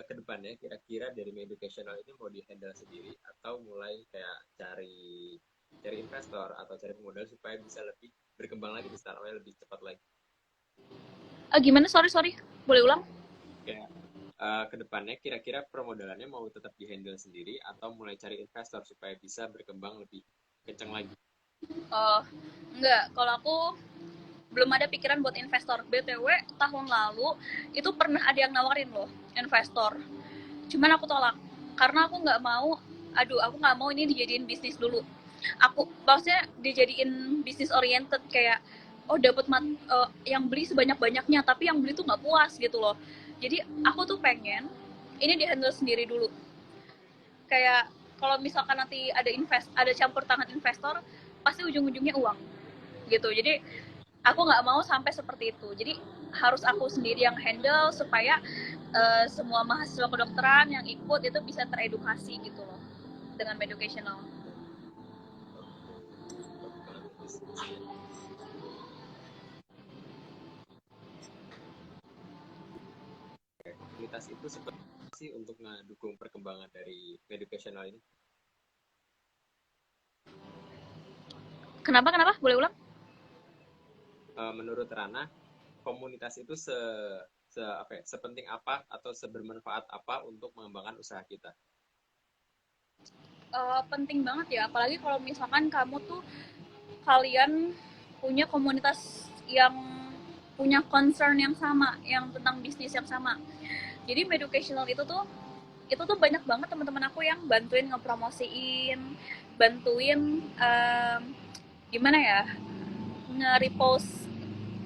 [SPEAKER 1] ke depannya kira-kira dari educational ini mau di-handle sendiri atau mulai kayak cari cari investor atau cari pemodal supaya bisa lebih berkembang lagi di startupnya lebih cepat lagi.
[SPEAKER 2] Gimana? Sorry. Boleh ulang?
[SPEAKER 1] Kayak ke depannya kira-kira permodalannya mau tetap di-handle sendiri atau mulai cari investor supaya bisa berkembang lebih kencang lagi.
[SPEAKER 2] Oh, enggak. Kalau aku belum ada pikiran buat investor. BTW, tahun lalu itu pernah ada yang nawarin loh, investor. Cuman aku tolak. Karena aku nggak mau, aku nggak mau ini dijadiin bisnis dulu. Aku, maksudnya dijadiin bisnis oriented kayak, oh dapat yang beli sebanyak-banyaknya, tapi yang beli tuh nggak puas gitu loh. Jadi aku tuh pengen ini di handle sendiri dulu. Kayak kalau misalkan nanti ada campur tangan investor, pasti ujung-ujungnya uang gitu. Jadi aku nggak mau sampai seperti itu. Jadi harus aku sendiri yang handle supaya semua mahasiswa kedokteran yang ikut itu bisa teredukasi gitu loh dengan educational.
[SPEAKER 1] Bagus banget diskusinya. Komunitas itu seperti sih untuk mendukung perkembangan dari educational ini.
[SPEAKER 2] Kenapa? Boleh ulang?
[SPEAKER 1] Menurut Rana, komunitas itu sepenting apa atau sebermanfaat apa untuk mengembangkan usaha kita?
[SPEAKER 2] Penting banget ya, apalagi kalau misalkan kamu tuh kalian punya komunitas yang punya concern yang sama, yang tentang bisnis yang sama. Jadi educational itu tuh banyak banget teman-teman aku yang bantuin ngepromosiin, bantuin gimana ya, nge-repost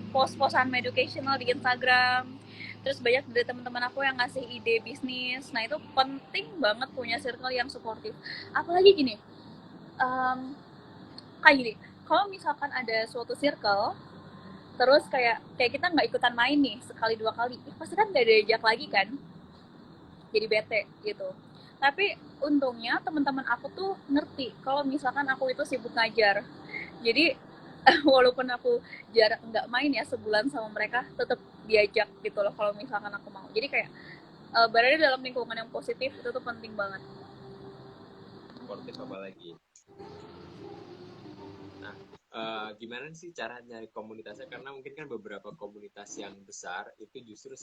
[SPEAKER 2] post-postan educational di Instagram. Terus banyak dari teman-teman aku yang ngasih ide bisnis. Nah itu penting banget punya circle yang suportif. Apalagi gini, um, kayak gini, kalau misalkan ada suatu circle terus kayak kita nggak ikutan main nih sekali dua kali, pasti kan nggak diajak lagi kan, jadi bete gitu. Tapi untungnya teman-teman aku tuh ngerti kalau misalkan aku itu sibuk ngajar. Jadi walaupun aku jarang nggak main ya sebulan sama mereka, tetap diajak gitu loh kalau misalkan aku mau. Jadi kayak berada dalam lingkungan yang positif itu tuh penting banget.
[SPEAKER 1] Sportif apa lagi? Nah, gimana sih cara nyari komunitasnya? Karena mungkin kan beberapa komunitas yang besar itu justru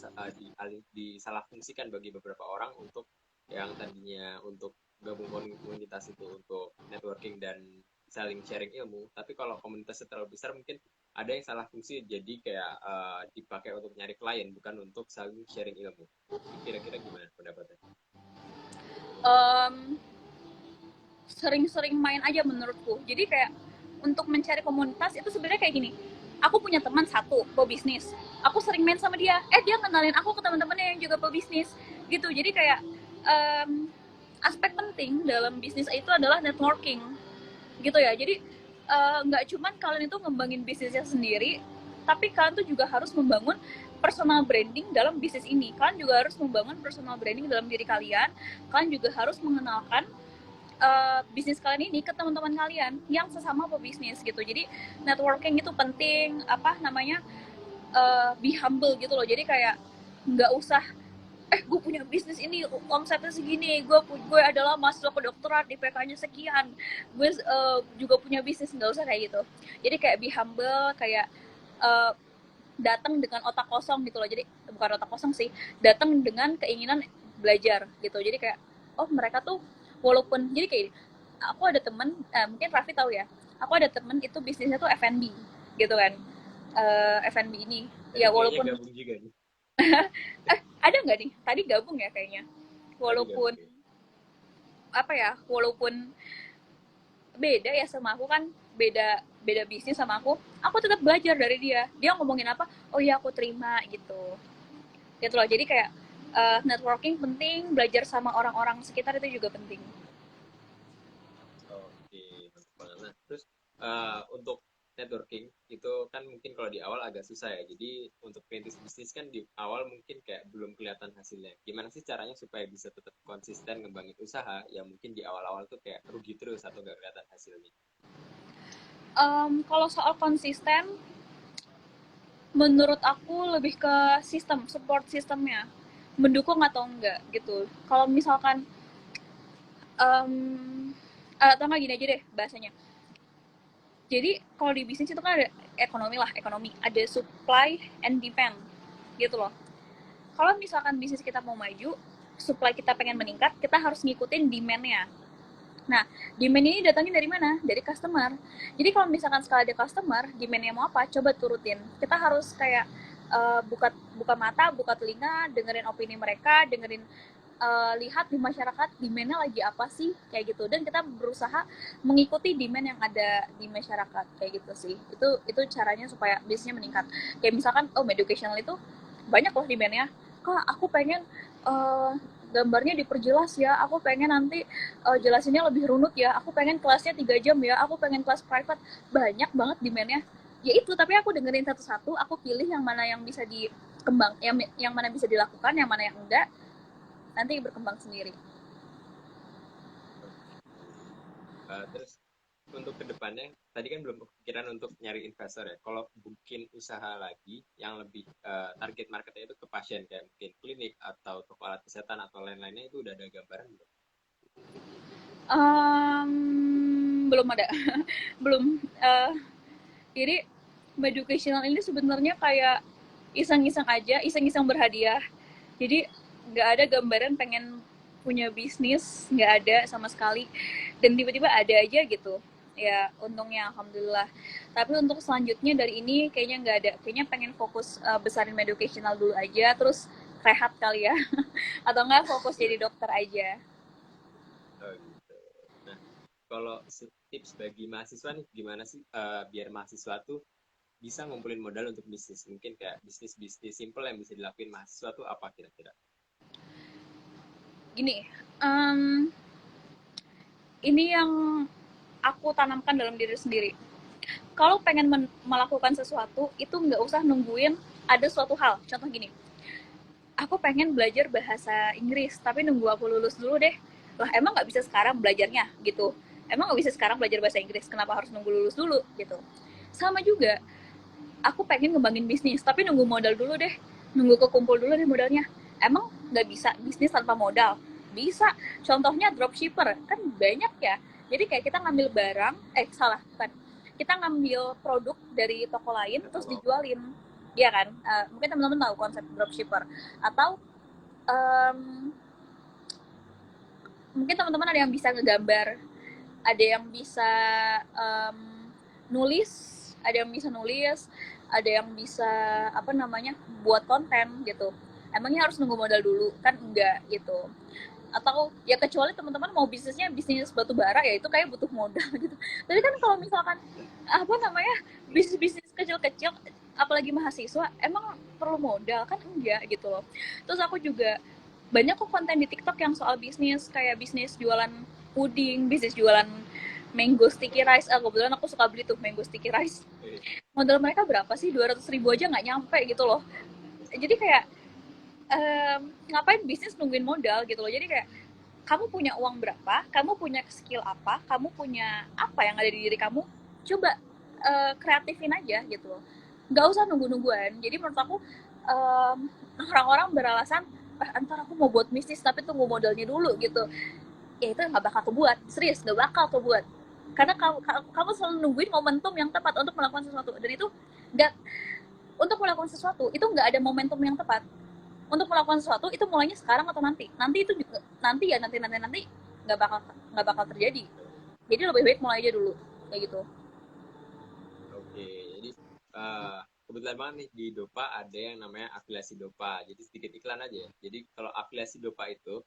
[SPEAKER 1] disalahfungsikan bagi beberapa orang untuk yang tadinya untuk gabung komunitas itu untuk networking dan saling sharing ilmu. Tapi kalau komunitasnya terlalu besar mungkin ada yang salah fungsi jadi kayak dipakai untuk nyari klien bukan untuk saling sharing ilmu. Kira-kira gimana pendapatnya?
[SPEAKER 2] um, Sering-sering main aja menurutku. Jadi kayak untuk mencari komunitas itu sebenarnya kayak gini, aku punya teman satu pebisnis, aku sering main sama dia, dia kenalin aku ke teman-temannya yang juga pebisnis gitu. Jadi kayak um, aspek penting dalam bisnis itu adalah networking gitu ya. Jadi nggak cuman kalian itu ngembangin bisnisnya sendiri, tapi kalian tuh juga harus membangun personal branding dalam bisnis ini. Kalian juga harus membangun personal branding dalam diri kalian. Kalian juga harus mengenalkan bisnis kalian ini ke teman-teman kalian yang sesama pebisnis gitu. Jadi networking itu penting, apa namanya, be humble gitu loh. Jadi kayak nggak usah gue punya bisnis ini omsetnya segini, gue adalah mahasiswa kedokteran IPK-nya sekian, gue juga punya bisnis, nggak usah kayak gitu. Jadi kayak be humble, kayak uh, datang dengan otak kosong gitu loh. Jadi bukan otak kosong sih, datang dengan keinginan belajar gitu. Jadi kayak oh mereka tuh walaupun, jadi kayak aku ada temen, mungkin Raffi tahu ya, aku ada temen itu bisnisnya tuh F&B gitu kan. F&B ini
[SPEAKER 1] Tadi
[SPEAKER 2] ya
[SPEAKER 1] kayaknya
[SPEAKER 2] walaupun
[SPEAKER 1] gabung juga nih.
[SPEAKER 2] ada nggak nih tadi gabung ya kayaknya,
[SPEAKER 1] Tadi
[SPEAKER 2] walaupun
[SPEAKER 1] gabung ya.
[SPEAKER 2] apa ya, walaupun beda ya sama aku kan, beda beda bisnis sama aku tetap belajar dari dia. Dia ngomongin apa, oh ya aku terima gitu loh. Jadi kayak networking penting, belajar sama orang-orang sekitar itu juga penting.
[SPEAKER 1] Oke, mantap banget. Nah, terus untuk networking itu kan mungkin kalau di awal agak susah ya. Jadi untuk perintis bisnis kan di awal mungkin kayak belum kelihatan hasilnya. Gimana sih caranya supaya bisa tetap konsisten ngembangin usaha yang mungkin di awal-awal tuh kayak rugi terus atau gak kelihatan hasilnya?
[SPEAKER 2] Kalau soal konsisten, menurut aku lebih ke sistem, support sistemnya, mendukung atau enggak gitu. Kalau misalkan atau enggak gini aja deh bahasanya. Jadi kalau di bisnis itu kan ada ekonomi lah, ekonomi, ada supply and demand gitu loh. Kalau misalkan bisnis kita mau maju, supply kita pengen meningkat, kita harus ngikutin demand-nya. Nah, demand ini datangnya dari mana? Dari customer. Jadi kalau misalkan sekali ada customer, demand-nya mau apa, coba turutin. Kita harus kayak buka buka mata, buka telinga, dengerin opini mereka, dengerin lihat di masyarakat demand-nya lagi apa sih kayak gitu, dan kita berusaha mengikuti demand yang ada di masyarakat kayak gitu sih. Itu caranya supaya bisnisnya meningkat. Kayak misalkan educational itu banyak loh demand-nya. Kak, aku pengen uh, gambarnya diperjelas ya, aku pengen nanti jelasinnya lebih runut ya, aku pengen kelasnya 3 jam ya, aku pengen kelas private. Banyak banget demand-nya. Ya itu, tapi aku dengerin satu-satu, aku pilih yang mana yang bisa dikembang, yang mana bisa dilakukan, yang mana yang enggak, nanti berkembang sendiri.
[SPEAKER 1] Terus untuk kedepannya, tadi kan belum kepikiran untuk nyari investor ya. Kalau bikin usaha lagi yang lebih target marketnya itu ke pasien kayak mungkin klinik atau toko alat kesehatan atau lain-lainnya itu udah ada gambaran belum?
[SPEAKER 2] Belum ada. Belum. Jadi educational ini sebenarnya kayak iseng-iseng aja, iseng-iseng berhadiah. Jadi nggak ada gambaran pengen punya bisnis, nggak ada sama sekali. Dan tiba-tiba ada aja gitu. Ya untungnya alhamdulillah. Tapi untuk selanjutnya dari ini kayaknya nggak ada. Kayaknya pengen fokus besarin educational dulu aja, terus rehat kali ya. Atau nggak fokus jadi dokter aja.
[SPEAKER 1] Oh, gitu. Nah, kalau tips bagi mahasiswa nih, gimana sih biar mahasiswa tuh bisa ngumpulin modal untuk bisnis? Mungkin kayak bisnis-bisnis simple yang bisa dilakuin mahasiswa tuh apa kira-kira?
[SPEAKER 2] Gini, um, ini yang aku tanamkan dalam diri sendiri. Kalau pengen melakukan sesuatu, itu nggak usah nungguin ada suatu hal. Contoh gini, aku pengen belajar bahasa Inggris, tapi nunggu aku lulus dulu deh. Lah emang nggak bisa sekarang belajarnya gitu. Emang nggak bisa sekarang belajar bahasa Inggris, kenapa harus nunggu lulus dulu gitu. Sama juga, aku pengen ngembangin bisnis, tapi nunggu modal dulu deh. Nunggu kekumpul dulu deh modalnya. Emang nggak bisa bisnis tanpa modal? Bisa. Contohnya dropshipper, kan banyak ya. Jadi kayak kita ngambil barang, salah, bukan. Kita ngambil produk dari toko lain,
[SPEAKER 1] Nggak
[SPEAKER 2] terus
[SPEAKER 1] tahu apa.
[SPEAKER 2] dijualin. Iya kan? Mungkin teman-teman tahu konsep dropshipper. Atau um, mungkin teman-teman ada yang bisa ngegambar, ada yang bisa um, nulis, ada yang bisa apa namanya, buat konten gitu. Emangnya harus nunggu modal dulu? Kan enggak gitu. Atau ya kecuali teman-teman mau bisnisnya bisnis batu bara, ya itu kayak butuh modal gitu. Tapi kan kalau misalkan apa namanya, bisnis-bisnis kecil-kecil, apalagi mahasiswa, emang perlu modal kan? Enggak gitu loh. Terus aku juga banyak kok konten di TikTok yang soal bisnis, kayak bisnis jualan puding, bisnis jualan mango sticky rice. Kebetulan aku suka beli tuh mango sticky rice.
[SPEAKER 1] Eh,
[SPEAKER 2] Modal mereka berapa sih? 200.000 aja nggak nyampe gitu loh. Jadi kayak ngapain bisnis nungguin modal gitu loh. Jadi kayak kamu punya uang berapa, kamu punya skill apa, kamu punya apa yang ada di diri kamu, coba kreatifin aja gitu loh. Nggak usah nunggu-nungguan. Jadi menurut aku um, orang-orang beralasan, antar aku mau buat bisnis tapi tunggu modalnya dulu gitu. Ya itu nggak bakal kebuat, serius nggak bakal kebuat. Karena kamu selalu nungguin momentum yang tepat untuk melakukan sesuatu, dan itu nggak, untuk melakukan sesuatu itu nggak ada momentum yang tepat. Untuk melakukan sesuatu itu mulainya sekarang atau nanti. Nanti itu juga nanti ya, nanti nggak bakal nggak bakal terjadi. Jadi lebih baik mulai aja dulu kayak gitu.
[SPEAKER 1] Oke, jadi kebetulan banget nih di Dopa ada yang namanya afiliasi Dopa. Jadi sedikit iklan aja ya. Jadi kalau afiliasi Dopa itu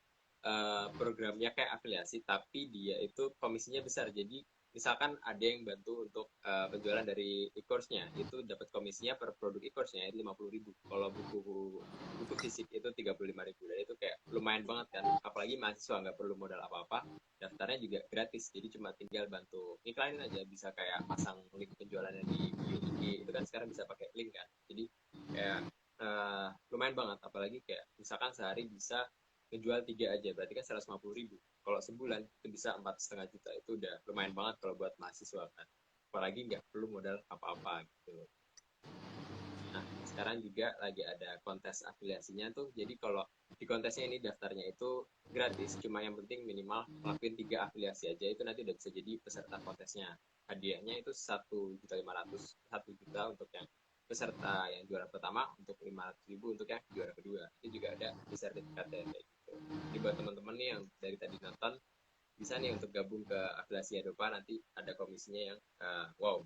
[SPEAKER 1] programnya kayak afiliasi, tapi dia itu komisinya besar. Jadi misalkan ada yang bantu untuk penjualan dari e-course-nya, itu dapat komisinya per produk e-course-nya itu 50.000. Kalau buku buku fisik itu 35.000. Dan itu kayak lumayan banget kan. Apalagi mahasiswa nggak perlu modal apa-apa, daftarnya juga gratis. Jadi cuma tinggal bantu iklanin aja, bisa kayak pasang link penjualannya di bio IG. Itu kan sekarang bisa pakai link kan. Jadi kayak lumayan banget, apalagi kayak misalkan sehari bisa ngejual 3 aja, berarti kan 150.000. Kalau sebulan itu bisa 4,5 juta, itu udah lumayan banget kalau buat mahasiswa kan, apalagi nggak perlu modal apa-apa gitu. Nah sekarang juga lagi ada kontes afiliasinya tuh, jadi kalau di kontesnya ini daftarnya itu gratis, cuma yang penting minimal ngelakuin 3 afiliasi aja, itu nanti udah bisa jadi peserta kontesnya. Hadiahnya itu 1.500.000, 1 juta untuk yang peserta yang juara pertama, untuk 500.000 untuk yang juara kedua. Itu juga ada di sertifikatnya kayak gitu. Jadi buat teman-teman nih yang dari tadi nonton, bisa nih untuk gabung ke afiliasi Adopa, nanti ada komisinya yang wow.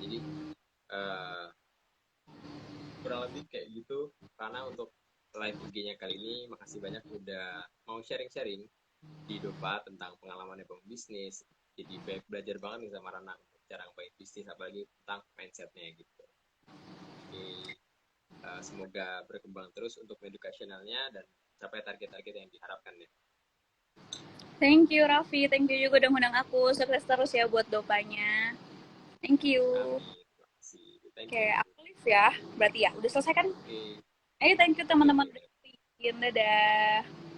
[SPEAKER 1] Jadi uh, kurang lebih kayak gitu. Karena untuk live IG-nya kali ini, makasih banyak udah mau sharing-sharing di Dopa tentang pengalamannya pembisnis. Jadi banyak belajar banget nih sama Rana untuk cara ngebangun bisnis, apalagi tentang mindsetnya gitu. Jadi semoga berkembang terus untuk educationalnya dan capai target-target yang diharapkan ya.
[SPEAKER 2] Thank you Raffi, thank you juga udah ngundang aku. Sukses terus ya buat dopanya. Thank you.
[SPEAKER 1] Amin. Terima kasih. Thank
[SPEAKER 2] Oke,
[SPEAKER 1] you.
[SPEAKER 2] aku live ya. Berarti ya, udah selesai kan?
[SPEAKER 1] Oke.
[SPEAKER 2] Thank you
[SPEAKER 1] Oke,
[SPEAKER 2] teman-teman
[SPEAKER 1] oke.
[SPEAKER 2] udah bikin. Dadah.